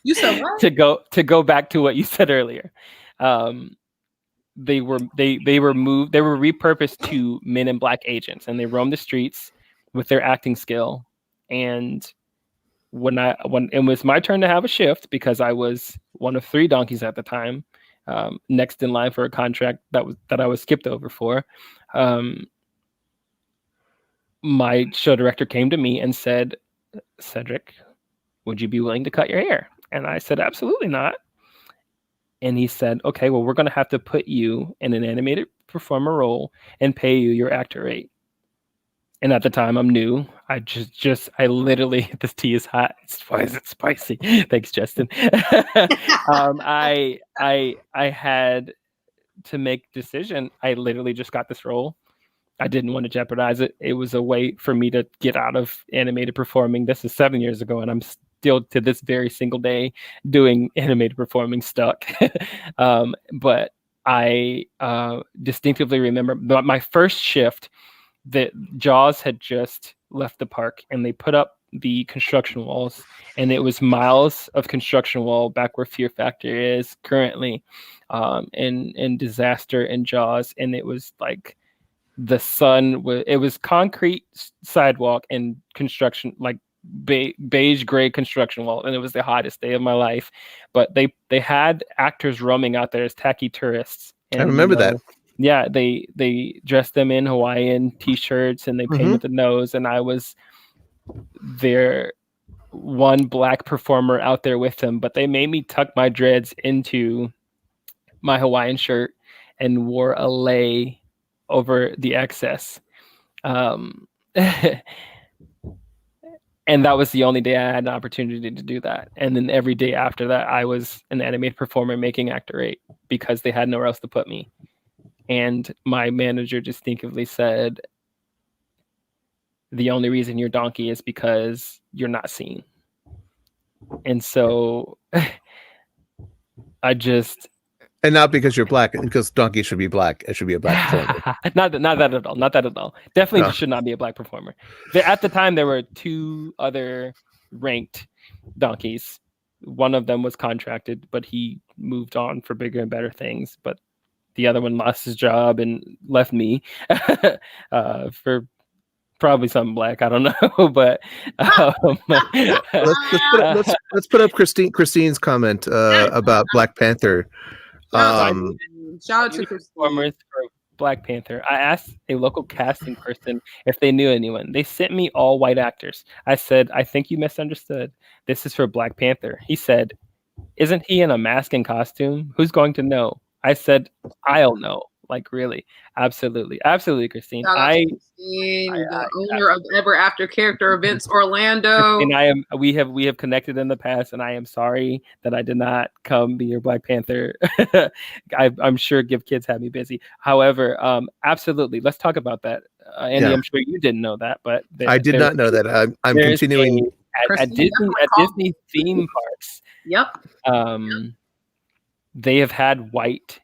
You said what? To go back to what you said earlier. They were repurposed to Men in Black agents, and they roamed the streets with their acting skill. And when it was my turn to have a shift, because I was one of 3 donkeys at the time, next in line for a contract that I was skipped over for, my show director came to me and said, "Cedric, would you be willing to cut your hair?" And I said, "Absolutely not." And he said, "Okay, well, we're going to have to put you in an animated performer role and pay you your actor rate." And at the time, I'm new. I literally, this tea is hot. Why is it spicy? Thanks, Justin. I had to make a decision. I literally just got this role. I didn't want to jeopardize it. It was a way for me to get out of animated performing. This is 7 years ago, and I'm still to this very single day doing animated performing, stuck. But I distinctively remember my first shift, that Jaws had just left the park, and they put up the construction walls, and it was miles of construction wall back where Fear Factor is currently, and disaster in Jaws. And it was like the sun it was concrete sidewalk and construction, like beige gray construction wall, and it was the hottest day of my life. But they had actors roaming out there as tacky tourists. And, I remember that. Yeah, they dressed them in Hawaiian t-shirts, and they painted the nose, and I was their one Black performer out there with them. But they made me tuck my dreads into my Hawaiian shirt and wore a lei over the excess. And that was the only day I had an opportunity to do that. And then every day after that, I was an animated performer making actor rate, because they had nowhere else to put me. And my manager distinctively said, "The only reason you're donkey is because you're not seen." And so I just... And not because you're Black, because donkey should be Black. It should be a Black performer. Not that at all. Not that at all. Definitely should not be a Black performer. At the time, there were 2 other ranked donkeys. One of them was contracted, but he moved on for bigger and better things. But the other one lost his job and left me for probably something Black. I don't know, but let's put up Christine's comment about Black Panther. Shout out to performers for Black Panther. I asked a local casting person if they knew anyone. They sent me all white actors. I said, "I think you misunderstood. This is for Black Panther." He said, "Isn't he in a mask and costume? Who's going to know?" I said, "I'll know." Like, really? Absolutely, Christine. Christine, the owner of Ever After Character Events Orlando. And we have connected in the past, and I am sorry that I did not come be your Black Panther. I'm sure Give Kids had me busy. However, absolutely, let's talk about that. Andy, I'm sure you didn't know that, but I did not know that. I'm continuing at Disney theme parks. Yep. They have had white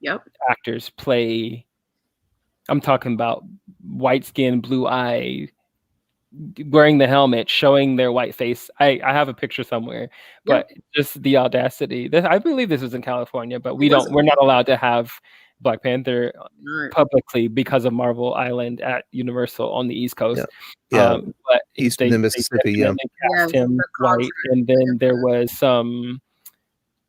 Yep. actors play. I'm talking about white skin, blue eye, wearing the helmet, showing their white face. I have a picture somewhere, but just the audacity. I believe this was in California, but we're not allowed to have Black Panther publicly because of Marvel Island at Universal on the East Coast. But East of Mississippi, cast him white, and then there was some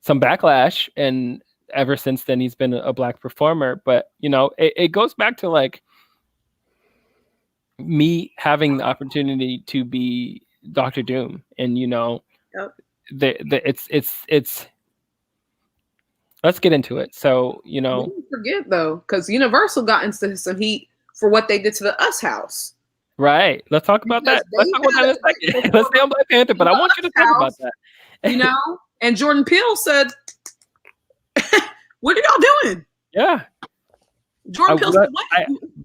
backlash, and ever since then he's been a Black performer. But it goes back to like me having the opportunity to be Dr. Doom, and it's let's get into it. So don't forget though, because Universal got into some heat for what they did to the Us house. Right. Let's talk about that. Let's talk about that in a second. Let's stay on Black Panther, but I want you to talk about that. And Jordan Peele said, "What are y'all doing?" Yeah. Jordan Peele said,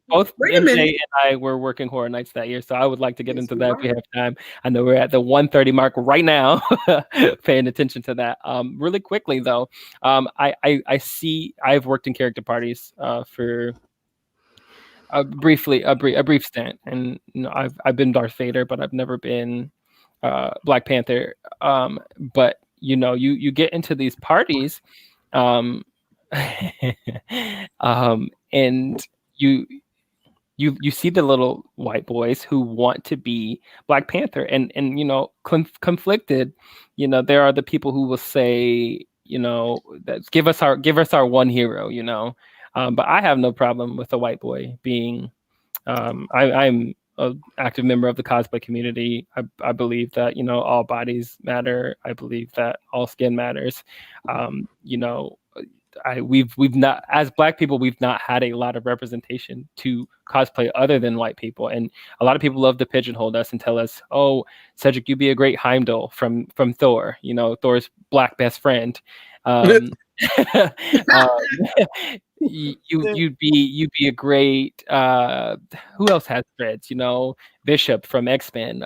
both MJ and I were working Horror Nights that year, so I would like to get into that if we have time. I know we're at the 1:30 mark right now, paying attention to that. Really quickly though, I see I've worked in character parties for a brief stint, and I've been Darth Vader, but I've never been Black Panther. But you get into these parties, and you see the little white boys who want to be Black Panther, and conflicted. There are the people who will say, that give us our one hero. But I have no problem with a white boy being. I'm an active member of the cosplay community. I believe that all bodies matter. I believe that all skin matters. We've not, as Black people, we've not had a lot of representation to cosplay other than white people, and a lot of people love to pigeonhole us and tell us, "Oh, Cedric, you'd be a great Heimdall from Thor. Thor's Black best friend. Um, you'd be a great. Who else has threads? Bishop from X-Men.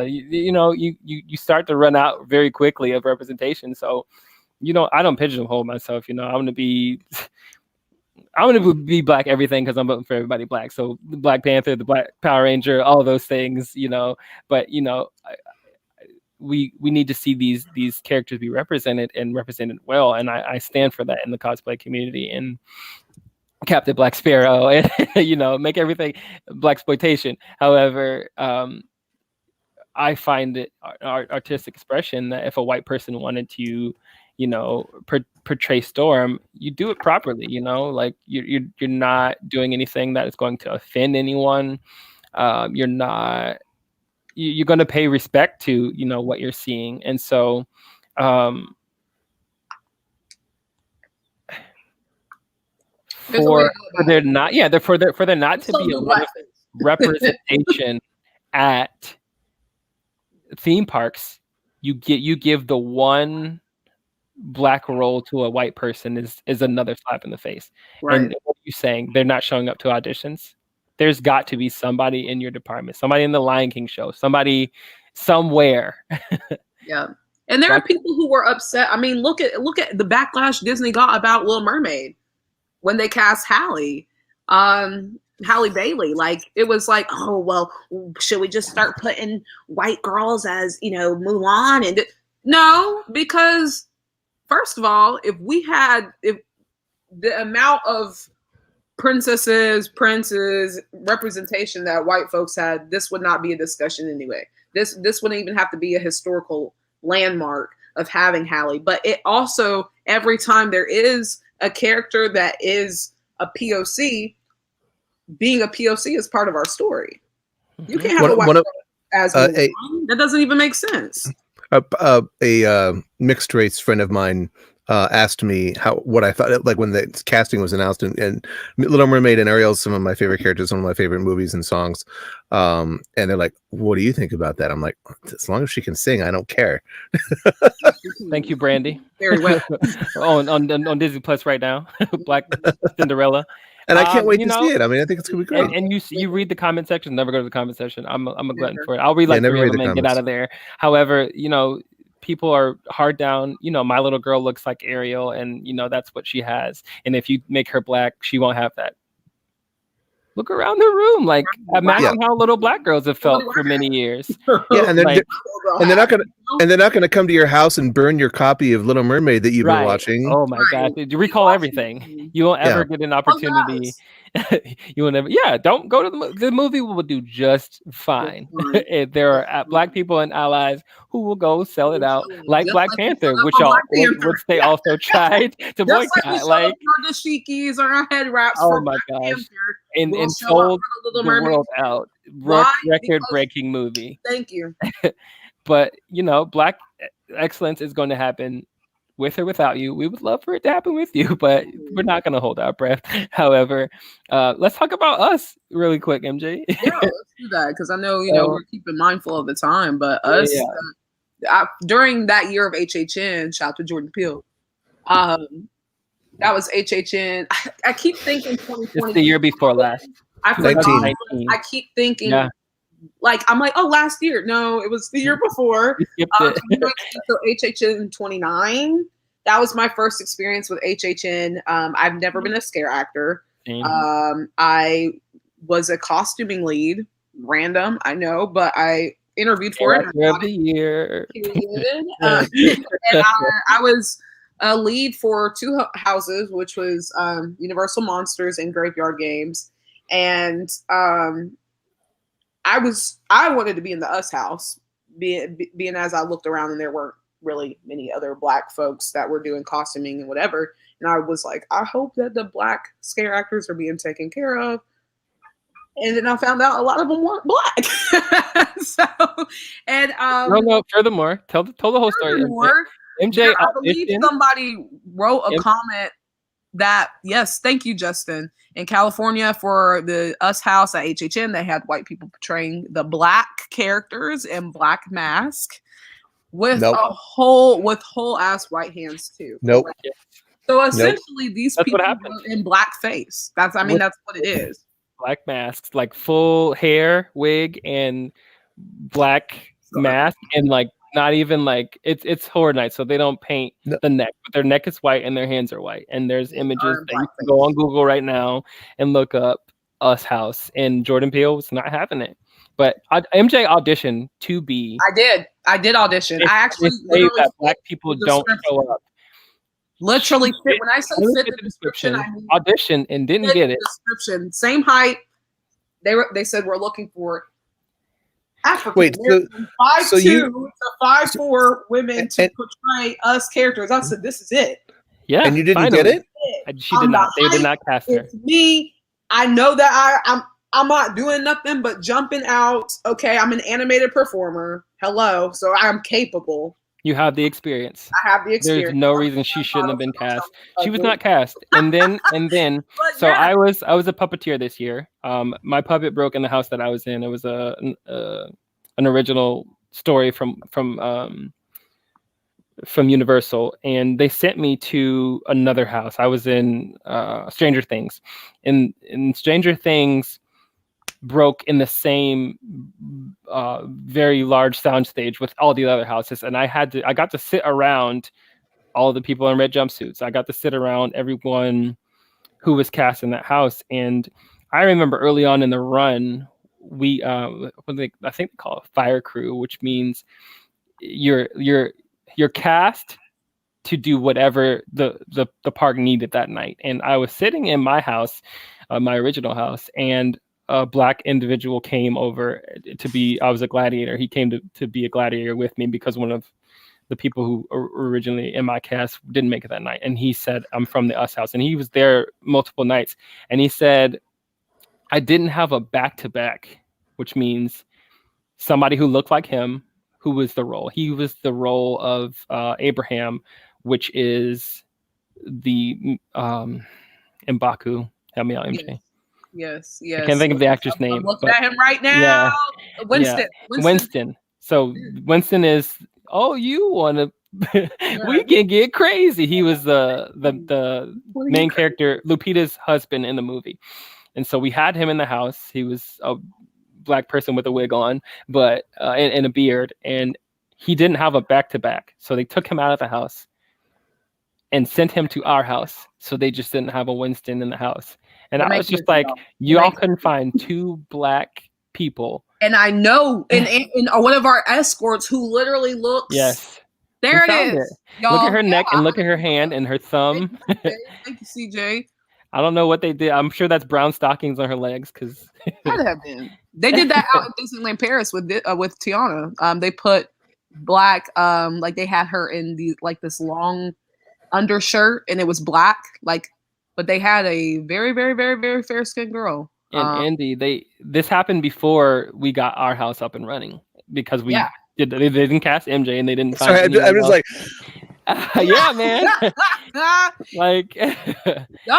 You start to run out very quickly of representation. So. I don't pigeonhole myself. I'm gonna be Black everything because I'm voting for everybody Black. So the Black Panther, the Black Power Ranger, all those things. But we need to see these characters be represented and represented well, and I stand for that in the cosplay community. And Captain Black Sparrow, and make everything Blaxploitation. However, I find it artistic expression that if a white person wanted to portray Storm, you do it properly. Like you're not doing anything that is going to offend anyone. You're going to pay respect to what you're seeing, and so for there not to be a lot of representation at theme parks, you give the one Black role to a white person is another slap in the face. Right. And what are you saying? They're not showing up to auditions? There's got to be somebody in your department, somebody in the Lion King show, somebody somewhere. Yeah. And there are people who were upset. I mean, look at the backlash Disney got about Little Mermaid when they cast Halle Bailey. Like, it was like, oh, well, should we just start putting white girls as, Mulan? And no, because first of all, if the amount of princes representation that white folks had, this would not be a discussion anyway. This wouldn't even have to be a historical landmark of having Halle. But it also, every time there is a character that is a POC, being a POC is part of our story. You can't have a white as that doesn't even make sense. A mixed race friend of mine asked me what I thought, like when the casting was announced, and Little Mermaid and Ariel's some of my favorite characters, some of my favorite movies and songs. And they're like, "What do you think about that?" I'm like, "As long as she can sing, I don't care." Thank you, Brandy. Very well. on Disney Plus right now, Black Cinderella. And I can't wait to see it. I mean, I think it's gonna be great. And you read the comment section. Never go to the comment section. I'm a glutton for it. I'll read like 3 of them and get out of there. However, people are hard down. My little girl looks like Ariel, and that's what she has. And if you make her Black, she won't have that. Look around the room. Like, imagine how little Black girls have felt for many years. Yeah, and they're not gonna come to your house and burn your copy of Little Mermaid that you've been watching. Oh my God! Did you recall everything? You won't ever get an opportunity. You will never. Yeah, don't go to the movie. Will do just fine. There are Black people and allies who will go sell it out, like Black Panther, which they also tried to boycott. Like the shikis or our head wraps. Oh my gosh! And sold the world out. Record-breaking movie. Thank you. But Black excellence is going to happen with or without you. We would love for it to happen with you, but we're not going to hold our breath. However, let's talk about us really quick, MJ. Yeah, let's do that, because I know we're keeping mindful of the time. But us during that year of HHN, shout out to Jordan Peele. That was HHN. I keep thinking 2020. It's the year before last. I keep thinking. Yeah. Like, I'm like, oh, last year. No, it was the year before. So HHN 29. That was my first experience with HHN. I've never been a scare actor. I was a costuming lead Random, I know, but I interviewed for it. Character of the year. And I was a lead for two houses, which was Universal Monsters and Graveyard Games. And I wanted to be in the Us house, being as I looked around and there weren't really many other Black folks that were doing costuming and whatever. And I was like, I hope that the Black scare actors are being taken care of. And then I found out a lot of them weren't Black. No. Furthermore, tell the whole story. MJ, I believe somebody wrote a comment that, yes, thank you, Justin. In California, for the Us house at HHN, they had white people portraying the Black characters in Black mask with whole ass white hands too. Nope. So essentially, these people were in blackface. That's what it is. Black masks, like full hair, wig, and black mask, and like not even like it's horror night, so they don't paint the neck, but their neck is white and their hands are white. And there's images that you can go on Google right now and look up Us House, and Jordan Peele was not having it. But MJ auditioned to be. I did audition. I actually say that Black people don't show up. Literally, when I say fit the description, I mean audition and didn't get it. Description, same height. They said we're looking for African. Wait, 5'2" to 5'4" women to portray us characters. I said, this is it. Yeah, and you didn't get it. She did not. They did not cast her. It's me. I know that I'm not doing nothing but jumping out. Okay, I'm an animated performer. Hello, so I'm capable. You have the experience. I have the experience. There's no reason she shouldn't have been cast. She was not cast. And then so I was a puppeteer this year. My puppet broke in the house that I was in. It was an original story from Universal, and they sent me to another house. I was in Stranger Things. And Stranger Things broke in the same very large soundstage with all the other houses, and I got to sit around all the people in red jumpsuits. I got to sit around everyone who was cast in that house. And I remember early on in the run, we I think they call it fire crew, which means you're cast to do whatever the park needed that night. And I was sitting in my house, my original house, and a Black individual came over to be, I was a gladiator. He came to be a gladiator with me because one of the people who originally in my cast didn't make it that night. And he said, I'm from the Us house. And he was there multiple nights. And he said, I didn't have a back-to-back, which means somebody who looked like him, who was the role. He was the role of Abraham, which is the M'Baku. Help me out, MJ. Yes. I can't think of the actor's name. I'm looking at him right now. Yeah. Winston. So Winston is, you want to, we can get crazy. He was the main character, Lupita's husband in the movie. And so we had him in the house. He was a Black person with a wig on, but and a beard. And he didn't have a back-to-back. So they took him out of the house and sent him to our house. So they just didn't have a Winston in the house. And I was just like, you all couldn't find two Black people. And I know in one of our escorts who literally looks. Yes. There it is. Look at her neck and look at her hand and her thumb. Thank you, CJ. I don't know what they did. I'm sure that's brown stockings on her legs because they did that out in Disneyland Paris with Tiana. They put Black, like they had her in this long undershirt and it was black, but they had a very, very, very, very fair skinned girl. And Andy, this happened before we got our house up and running because they didn't cast MJ and they didn't find. Sorry, I was like, yeah, man.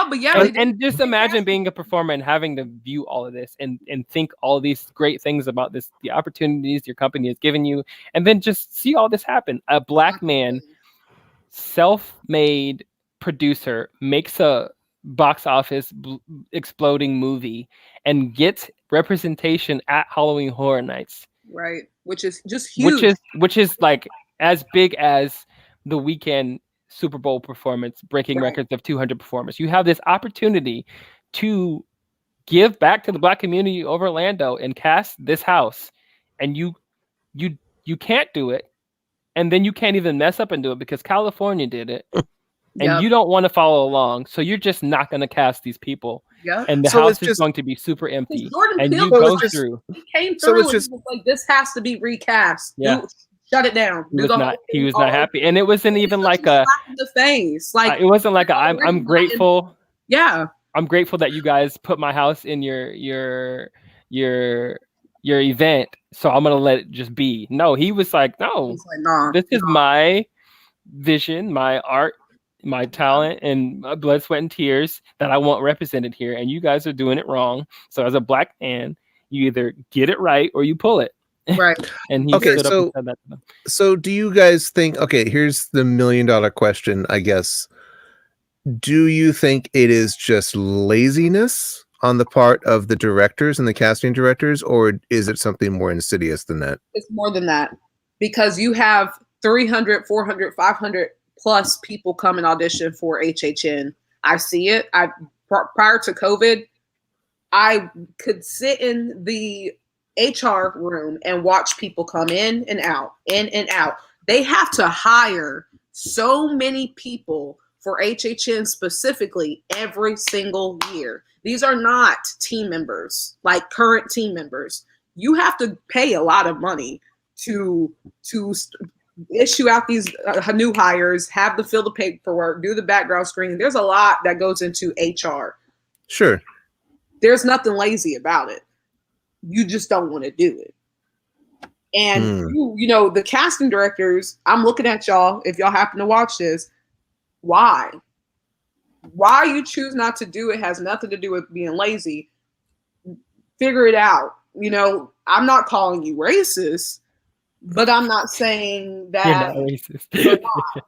but yeah. And just imagine being a performer and having to view all of this and think all these great things about this, the opportunities your company has given you, and then just see all this happen. A Black man, self-made producer, makes a box office exploding movie and gets representation at Halloween Horror Nights. Right. Which is just huge. Which is like as big as the weekend Super Bowl performance, breaking records of 200 performers. You have this opportunity to give back to the Black community of Orlando and cast this house, and you can't do it, and then you can't even mess up and do it because California did it, and you don't want to follow along, so you're just not going to cast these people. Yeah, and the house is going to be super empty. And you go through. He came through. And he was like, "This has to be recast. Yeah, shut it down." He was not happy, and it wasn't even like a the face. Like it wasn't like I'm grateful. Yeah, I'm grateful that you guys put my house in your event, so I'm gonna let it just be. No, he was like, no, nah, this is my vision, my art, my talent, and my blood, sweat, and tears that I want represented here, and you guys are doing it wrong. So as a Black man, you either get it right or you pull it. Right. And he stood up and said that to them. So do you guys think, okay, here's the $1 million question, I guess. Do you think it is just laziness on the part of the directors and the casting directors, or is it something more insidious than that? It's more than that, because you have 300, 400, 500 plus people come and audition for HHN. I see it. Prior to COVID, I could sit in the HR room and watch people come in and out, in and out. They have to hire so many people for HHN specifically every single year. These are not team members, like current team members. You have to pay a lot of money to issue out these new hires, have to fill the paperwork, do the background screening. There's a lot that goes into HR. Sure. There's nothing lazy about it. You just don't want to do it. And you know, the casting directors, I'm looking at y'all, if y'all happen to watch this, why you choose not to do it has nothing to do with being lazy. Figure it out. You know, I'm not calling you racist, but I'm not saying that you're not racist.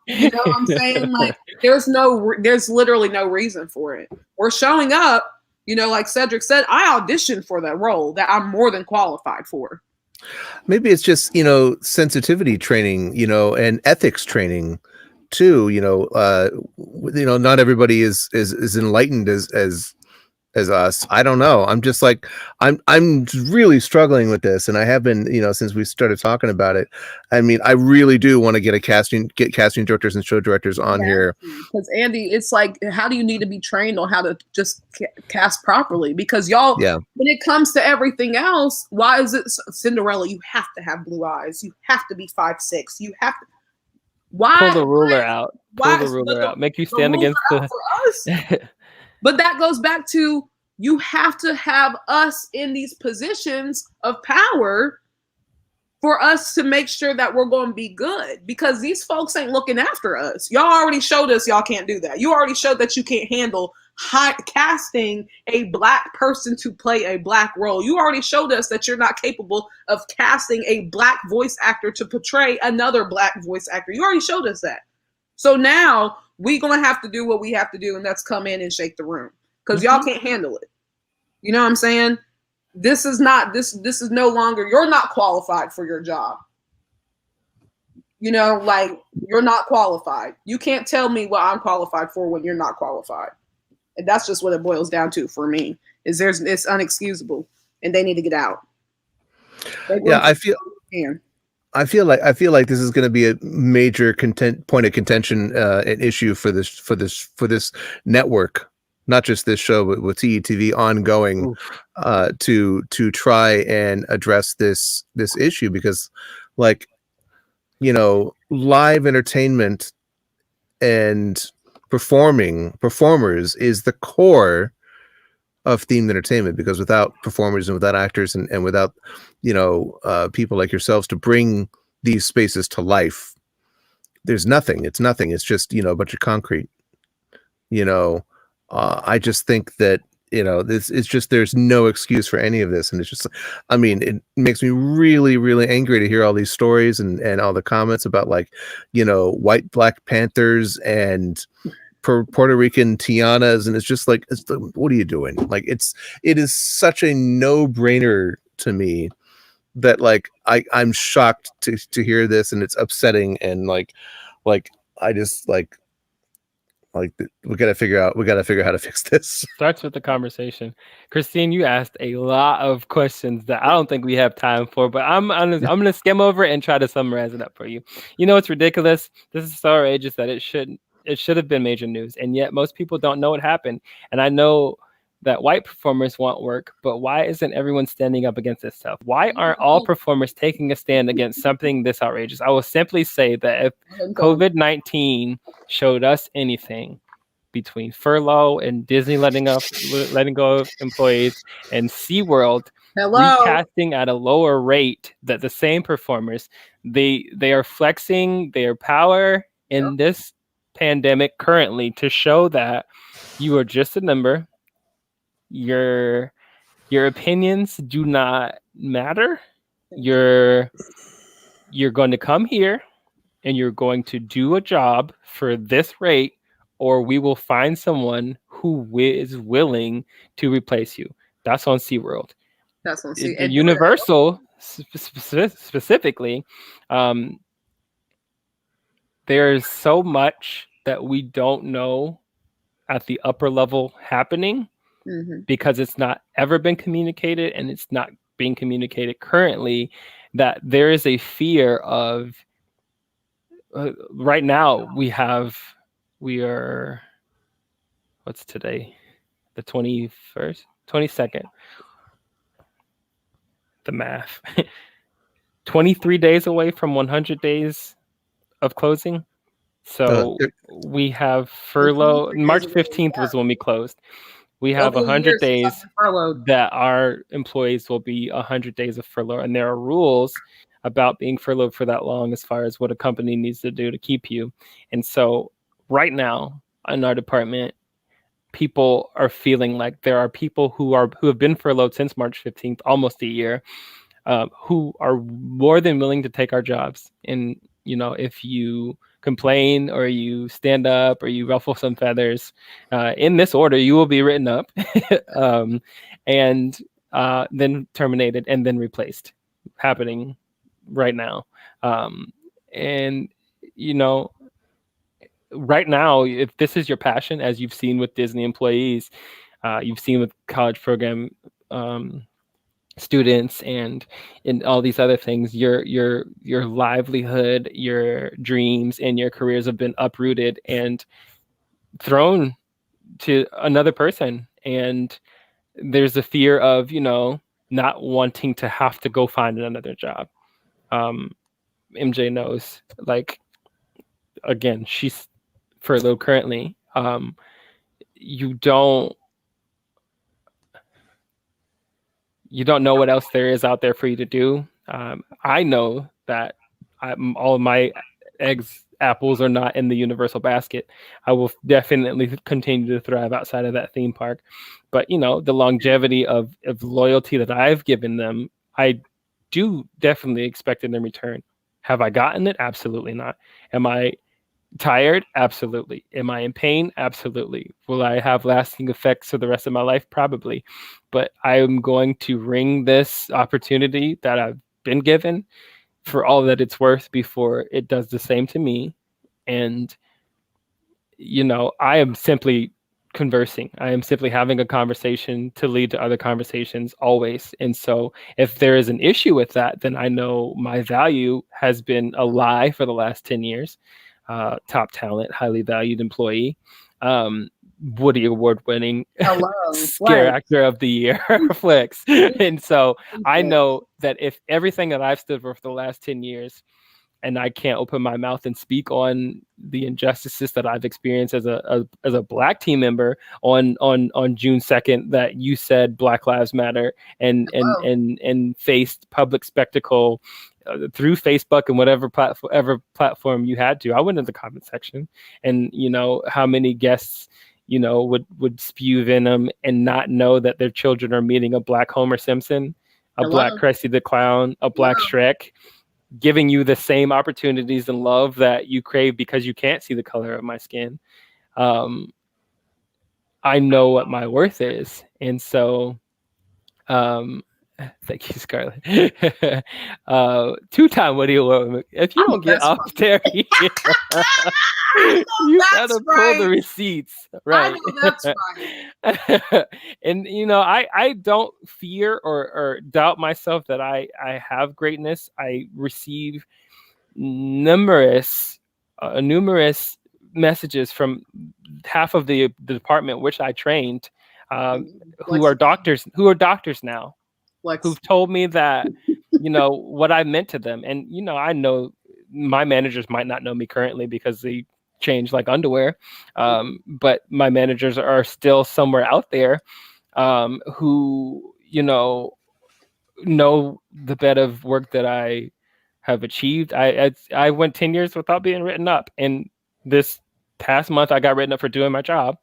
You know what I'm saying? Like, there's literally no reason for it. We're showing up, you know, like Cedric said, I auditioned for that role that I'm more than qualified for. Maybe it's just, you know, sensitivity training, you know, and ethics training too. You know, not everybody is enlightened as us. I don't know. I'm just like, I'm really struggling with this, and I have been, you know, since we started talking about it. I mean, I really do want to get casting directors and show directors on here. Because Andy, it's like, how do you need to be trained on how to just cast properly? Because y'all, when it comes to everything else, why is it Cinderella? You have to have blue eyes. You have to be 5'6". You have to. Why pull the ruler out? Pull the ruler out. Make you stand against the. For us. But that goes back to, you have to have us in these positions of power for us to make sure that we're going to be good, because these folks ain't looking after us. Y'all already showed us y'all can't do that. You already showed that you can't handle casting a Black person to play a Black role. You already showed us that you're not capable of casting a Black voice actor to portray another Black voice actor. You already showed us that. So now we're going to have to do what we have to do, and that's come in and shake the room, because y'all can't handle it. You know what I'm saying? This is no longer, you're not qualified for your job. You know, like, you're not qualified. You can't tell me what I'm qualified for when you're not qualified. And that's just what it boils down to for me, is it's unexcusable, and they need to get out. Yeah, I feel like this is going to be a major point of contention, an issue for this network, not just this show, but with TETV ongoing, to try and address this issue, because, like, you know, live entertainment and performers is the core of themed entertainment, because without performers and without actors and without, you know, people like yourselves to bring these spaces to life, there's nothing. It's nothing. It's just, you know, a bunch of concrete. You know, I just think that, you know, it's just, there's no excuse for any of this. And it's just, I mean, it makes me really, really angry to hear all these stories and all the comments about, like, you know, white Black Panthers and Puerto Rican Tianas. And it's just like, what are you doing? Like, it is such a no-brainer to me that, like, I'm shocked to hear this, and it's upsetting. And like, I just, like, Like we got to figure out how to fix this. Starts with the conversation. Christine, you asked a lot of questions that I don't think we have time for, but I'm gonna skim over it and try to summarize it up for you. You know, it's ridiculous. This is so outrageous that it should have been major news, and yet most people don't know what happened. And I know that white performers want work, but why isn't everyone standing up against this stuff? Why aren't all performers taking a stand against something this outrageous? I will simply say that if COVID-19 showed us anything, between furlough and Disney letting go of employees and SeaWorld recasting at a lower rate, that the same performers, they are flexing their power in this pandemic currently to show that you are just a number. Your opinions do not matter. You're going to come here and you're going to do a job for this rate, or we will find someone who is willing to replace you. That's on SeaWorld. That's on SeaWorld. And Universal specifically, there's so much that we don't know at the upper level happening because it's not ever been communicated, and it's not being communicated currently, that there is a fear of right now we are what's today, the 21st 22nd, the math 23 days away from 100 days of closing. So we have furlough. March 15th was when we closed. We have 100 days that our employees will be 100 days of furlough, and there are rules about being furloughed for that long as far as what a company needs to do to keep you. And so right now in our department, people are feeling like there are people who have been furloughed since March 15th, almost a year, who are more than willing to take our jobs. And, you know, if you complain or you stand up or you ruffle some feathers, in this order, you will be written up and then terminated and then replaced, happening right now. And, you know, right now, if this is your passion, as you've seen with Disney employees, you've seen with college program students and all these other things, your livelihood, your dreams, and your careers have been uprooted and thrown to another person. And there's a fear of, you know, not wanting to have to go find another job. MJ knows, like, again, she's furloughed currently. You don't know what else there is out there for you to do. I know that all of my apples are not in the Universal basket. I will definitely continue to thrive outside of that theme park. But, you know, the longevity of loyalty that I've given them, I do definitely expect in return. Have I gotten it? Absolutely not. Am I tired? Absolutely. Am I in pain? Absolutely. Will I have lasting effects for the rest of my life? Probably. But I am going to wring this opportunity that I've been given for all that it's worth before it does the same to me. And, you know, I am simply conversing. I am simply having a conversation to lead to other conversations always. And so if there is an issue with that, then I know my value has been a lie for the last 10 years. Top talent, highly valued employee, Woody Award winning scare actor of the year, Flex. And so I know that if everything that I've stood for the last 10 years, and I can't open my mouth and speak on the injustices that I've experienced as a Black team member on June 2nd, that you said Black Lives Matter and faced public spectacle through Facebook and whatever platform you had to. I went in the comment section, and, you know, how many guests, you know, would spew venom and not know that their children are meeting a Black Homer Simpson, a Black Krusty the Clown, a Black Shrek, giving you the same opportunities and love that you crave because you can't see the color of my skin. I know what my worth is. And so Thank you, Scarlett. Two-time Woody Award. If you don't get off Terry, you gotta pull the receipts, right? That's right. And I don't fear or doubt myself that I have greatness. I receive numerous messages from half of the department which I trained, who are doctors now, who've told me that what I meant to them. And I know my managers might not know me currently because they change like underwear, but my managers are still somewhere out there, who know the bed of work that I have achieved. I went 10 years without being written up, and this past month I got written up for doing my job.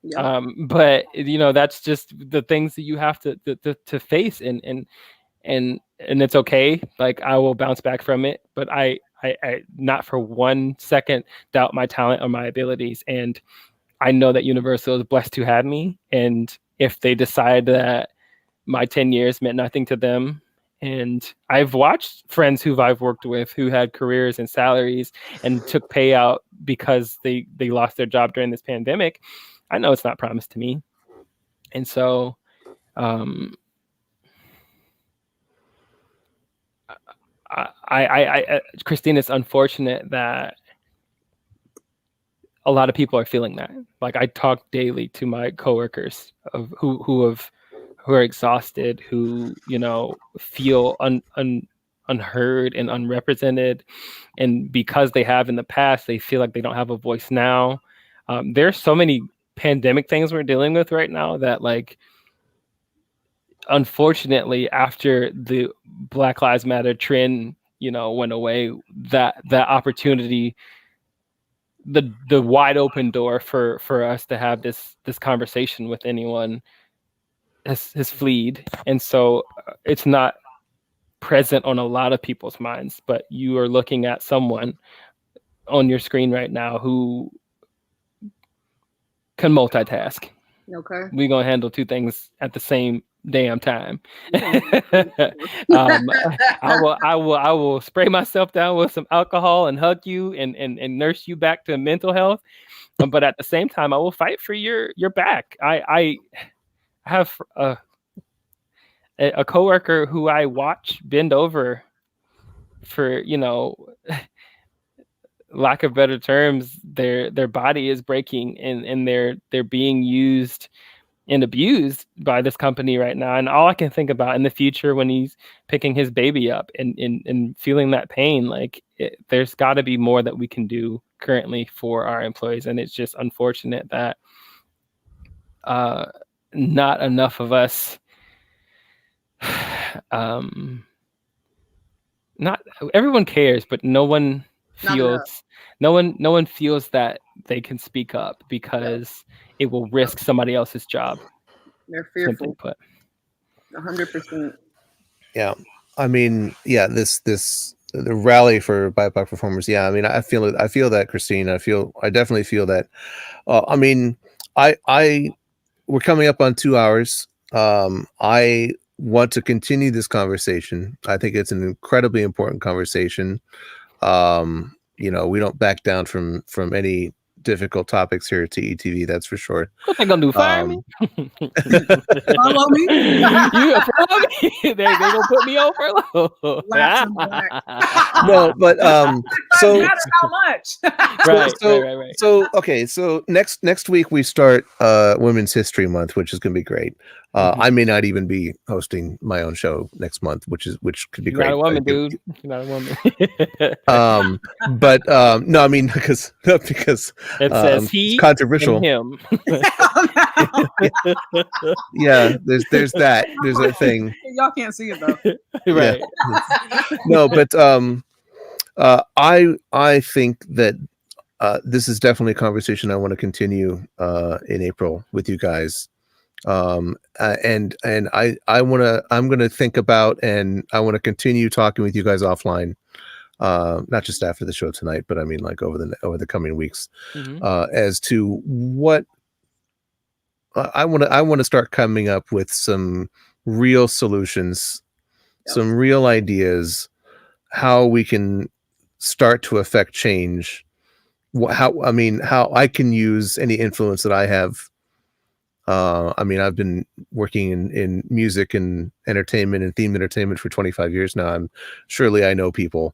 Yeah. But that's just the things that you have to face, and it's okay. Like, I will bounce back from it, but I not for 1 second doubt my talent or my abilities. And I know that Universal is blessed to have me. And if they decide that my 10 years meant nothing to them, and I've watched friends who I've worked with who had careers and salaries and took payout because they lost their job during this pandemic, I know it's not promised to me. And so Christine, it's unfortunate that a lot of people are feeling that. Like, I talk daily to my coworkers who are exhausted, who feel unheard and unrepresented, and because they have in the past, they feel like they don't have a voice now. There's so many pandemic things we're dealing with right now that, like, unfortunately, after the Black Lives Matter trend went away, that opportunity, the wide open door for us to have this conversation with anyone has fleed. And so it's not present on a lot of people's minds, but you are looking at someone on your screen right now who can multitask. Okay. We're gonna handle two things at the same damn time. I will spray myself down with some alcohol and hug you and nurse you back to mental health. But at the same time, I will fight for your back. I have a coworker who I watch bend over for, lack of better terms, their body is breaking, and they're being used and abused by this company right now. And all I can think about in the future, when he's picking his baby up and feeling that pain, like, there's got to be more that we can do currently for our employees. And it's just unfortunate that not enough of us, not everyone cares, but no one feels that they can speak up, because it will risk somebody else's job. They're fearful. Simply put. 100%. Yeah. I mean, yeah, the rally for BIPOC performers. Yeah. I mean, I feel that, Christine. I definitely feel that. I mean, we're coming up on 2 hours. I want to continue this conversation. I think it's an incredibly important conversation. We don't back down from any difficult topics here at TETV, that's for sure. What they gonna do? Fire me? Follow me? You follow me? They gonna put me on furlough. No, but so matter how much. Right. So okay, so next week we start Women's History Month, which is gonna be great. I may not even be hosting my own show next month, which could be great. You're not a woman, dude. You're not a woman. But no, I mean, because it says he, it's controversial. And him. Yeah, there's that. There's a thing. Y'all can't see it though. Right. Yeah. No, but I think that this is definitely a conversation I want to continue in April with you guys. And I'm going to think about, and I want to continue talking with you guys offline, not just after the show tonight, but I mean, like, over the coming weeks, as to what I want to start coming up with some real solutions, some real ideas, how we can start to affect change. How I can use any influence that I have. I've been working in music and entertainment and themed entertainment for 25 years now. Surely I know people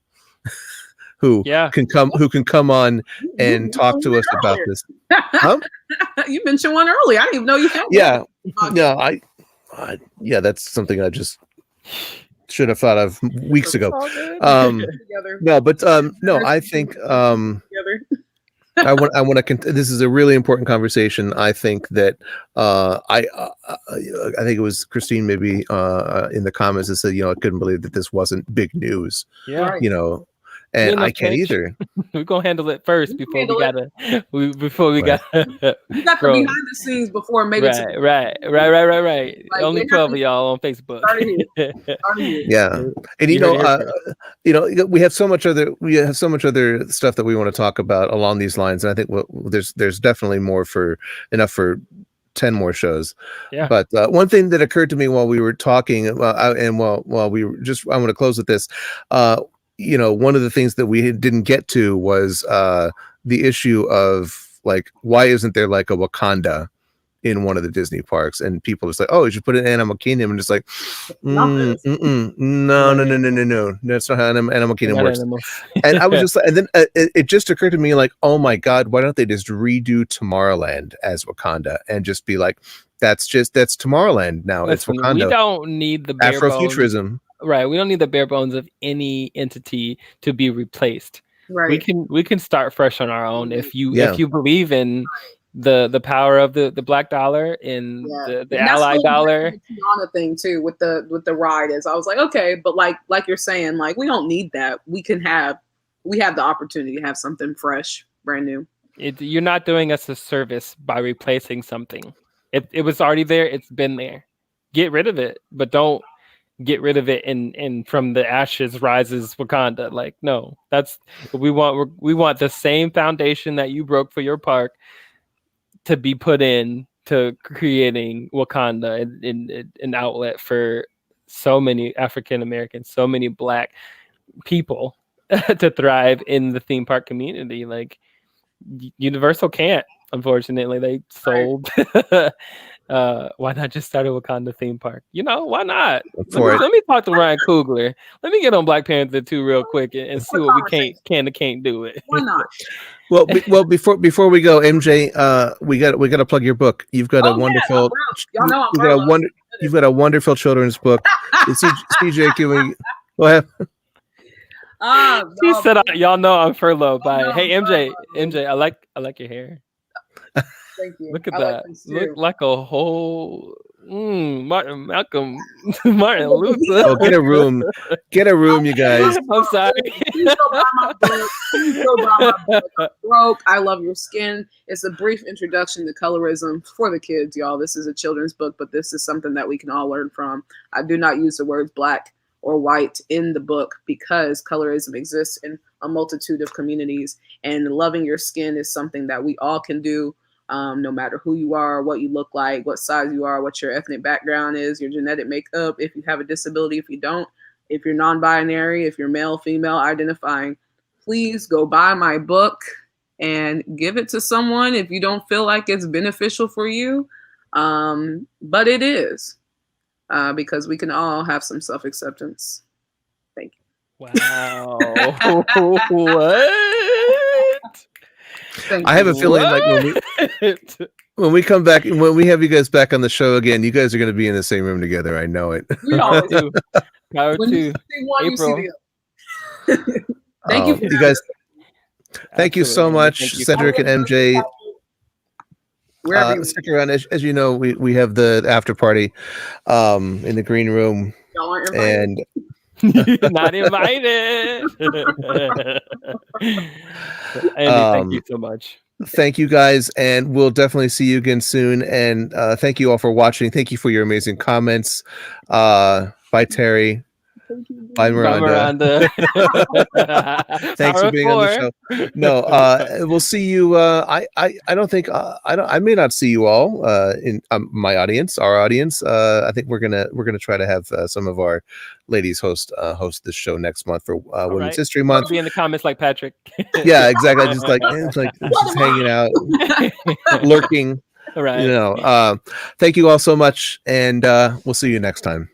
who can come on and talk to us about this. Huh? You mentioned one earlier. I didn't even know you had one. Yeah, that's something I just should have thought of weeks ago. I think I want to. This is a really important conversation. I think that I think it was Christine maybe in the comments that said, I couldn't believe that this wasn't big news. Yeah, and I can't either. We're gonna handle it first before we got you got the behind the scenes before maybe. Right. Like, only 12 of y'all on Facebook. Yeah, and we have so much other stuff that we want to talk about along these lines, and I think there's definitely enough for 10 more shows. Yeah. But one thing that occurred to me while we were talking, while we were I want to close with this. One of the things that we didn't get to was the issue of like, why isn't there like a Wakanda in one of the Disney parks? And people just like, oh, you should put it in Animal Kingdom, and just like, no, that's not how Animal Kingdom works. And I was just like, and then it just occurred to me like, oh my God, why don't they just redo Tomorrowland as Wakanda and just be like, that's Tomorrowland now. Listen, it's Wakanda. We don't need the bare Afrofuturism. Right, we don't need the bare bones of any entity to be replaced. Right, we can start fresh on our own if you believe in the power of the black dollar and the ally dollar. The Tiana thing too with the ride is I was like, okay, but like you're saying, like we don't need that. We have the opportunity to have something fresh, brand new. You're not doing us a service by replacing something. It was already there. It's been there. Get rid of it, but don't get rid of it and from the ashes rises Wakanda. Like, no, that's we want the same foundation that you broke for your park to be put in to creating Wakanda and an outlet for so many African Americans, so many Black people to thrive in the theme park community. Like Universal can't, unfortunately. They sold. Why not just start a Wakanda theme park? Why not? Let me talk to Ryan Coogler. Let me get on Black Panther 2 real quick and see what we can't do it. Why not? Well, before we go, MJ, we got to plug your book. You've got a wonderful. You've got a wonderful children's book. CJ, can we go ahead? She said, "Y'all know I'm furloughed by." Hey, MJ, I like your hair. Thank you. Look at that. Look like a whole Martin Luther. Oh, get a room, you guys. I'm sorry. Please go buy my book. Please go buy my book. Broke. I Love Your Skin. It's a brief introduction to colorism for the kids, y'all. This is a children's book, but this is something that we can all learn from. I do not use the words Black or white in the book because colorism exists in a multitude of communities, and loving your skin is something that we all can do. No matter who you are, what you look like, what size you are, what your ethnic background is, your genetic makeup, if you have a disability, if you don't, if you're non-binary, if you're male, female identifying, please go buy my book and give it to someone if you don't feel like it's beneficial for you. But it is, because we can all have some self-acceptance. Thank you. Wow. What? I have a feeling like when we come back, when we have you guys back on the show again, you guys are going to be in the same room together. I know it. We always do. Power to April. Thank you, you guys. Thank you so much, Cedric and MJ. Stick around. As you know, we have the after party in the green room. Y'all aren't invited. And not invited. Andy, thank you so much. Thank you guys, and we'll definitely see you again soon. And thank you all for watching. Thank you for your amazing comments. Bye, Terry. Bye, Miranda. Thanks for being on the show. No, we'll see you. I don't think I may not see you all in my audience, our audience. I think we're gonna try to have some of our ladies host this show next month for Women's History Month. I'll be in the comments like Patrick. Yeah, exactly. Just hanging out, lurking. All right. You know. Thank you all so much, and we'll see you next time.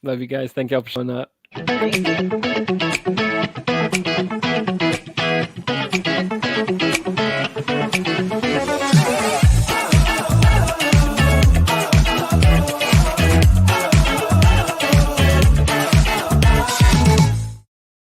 Love you guys. Thank y'all for showing up.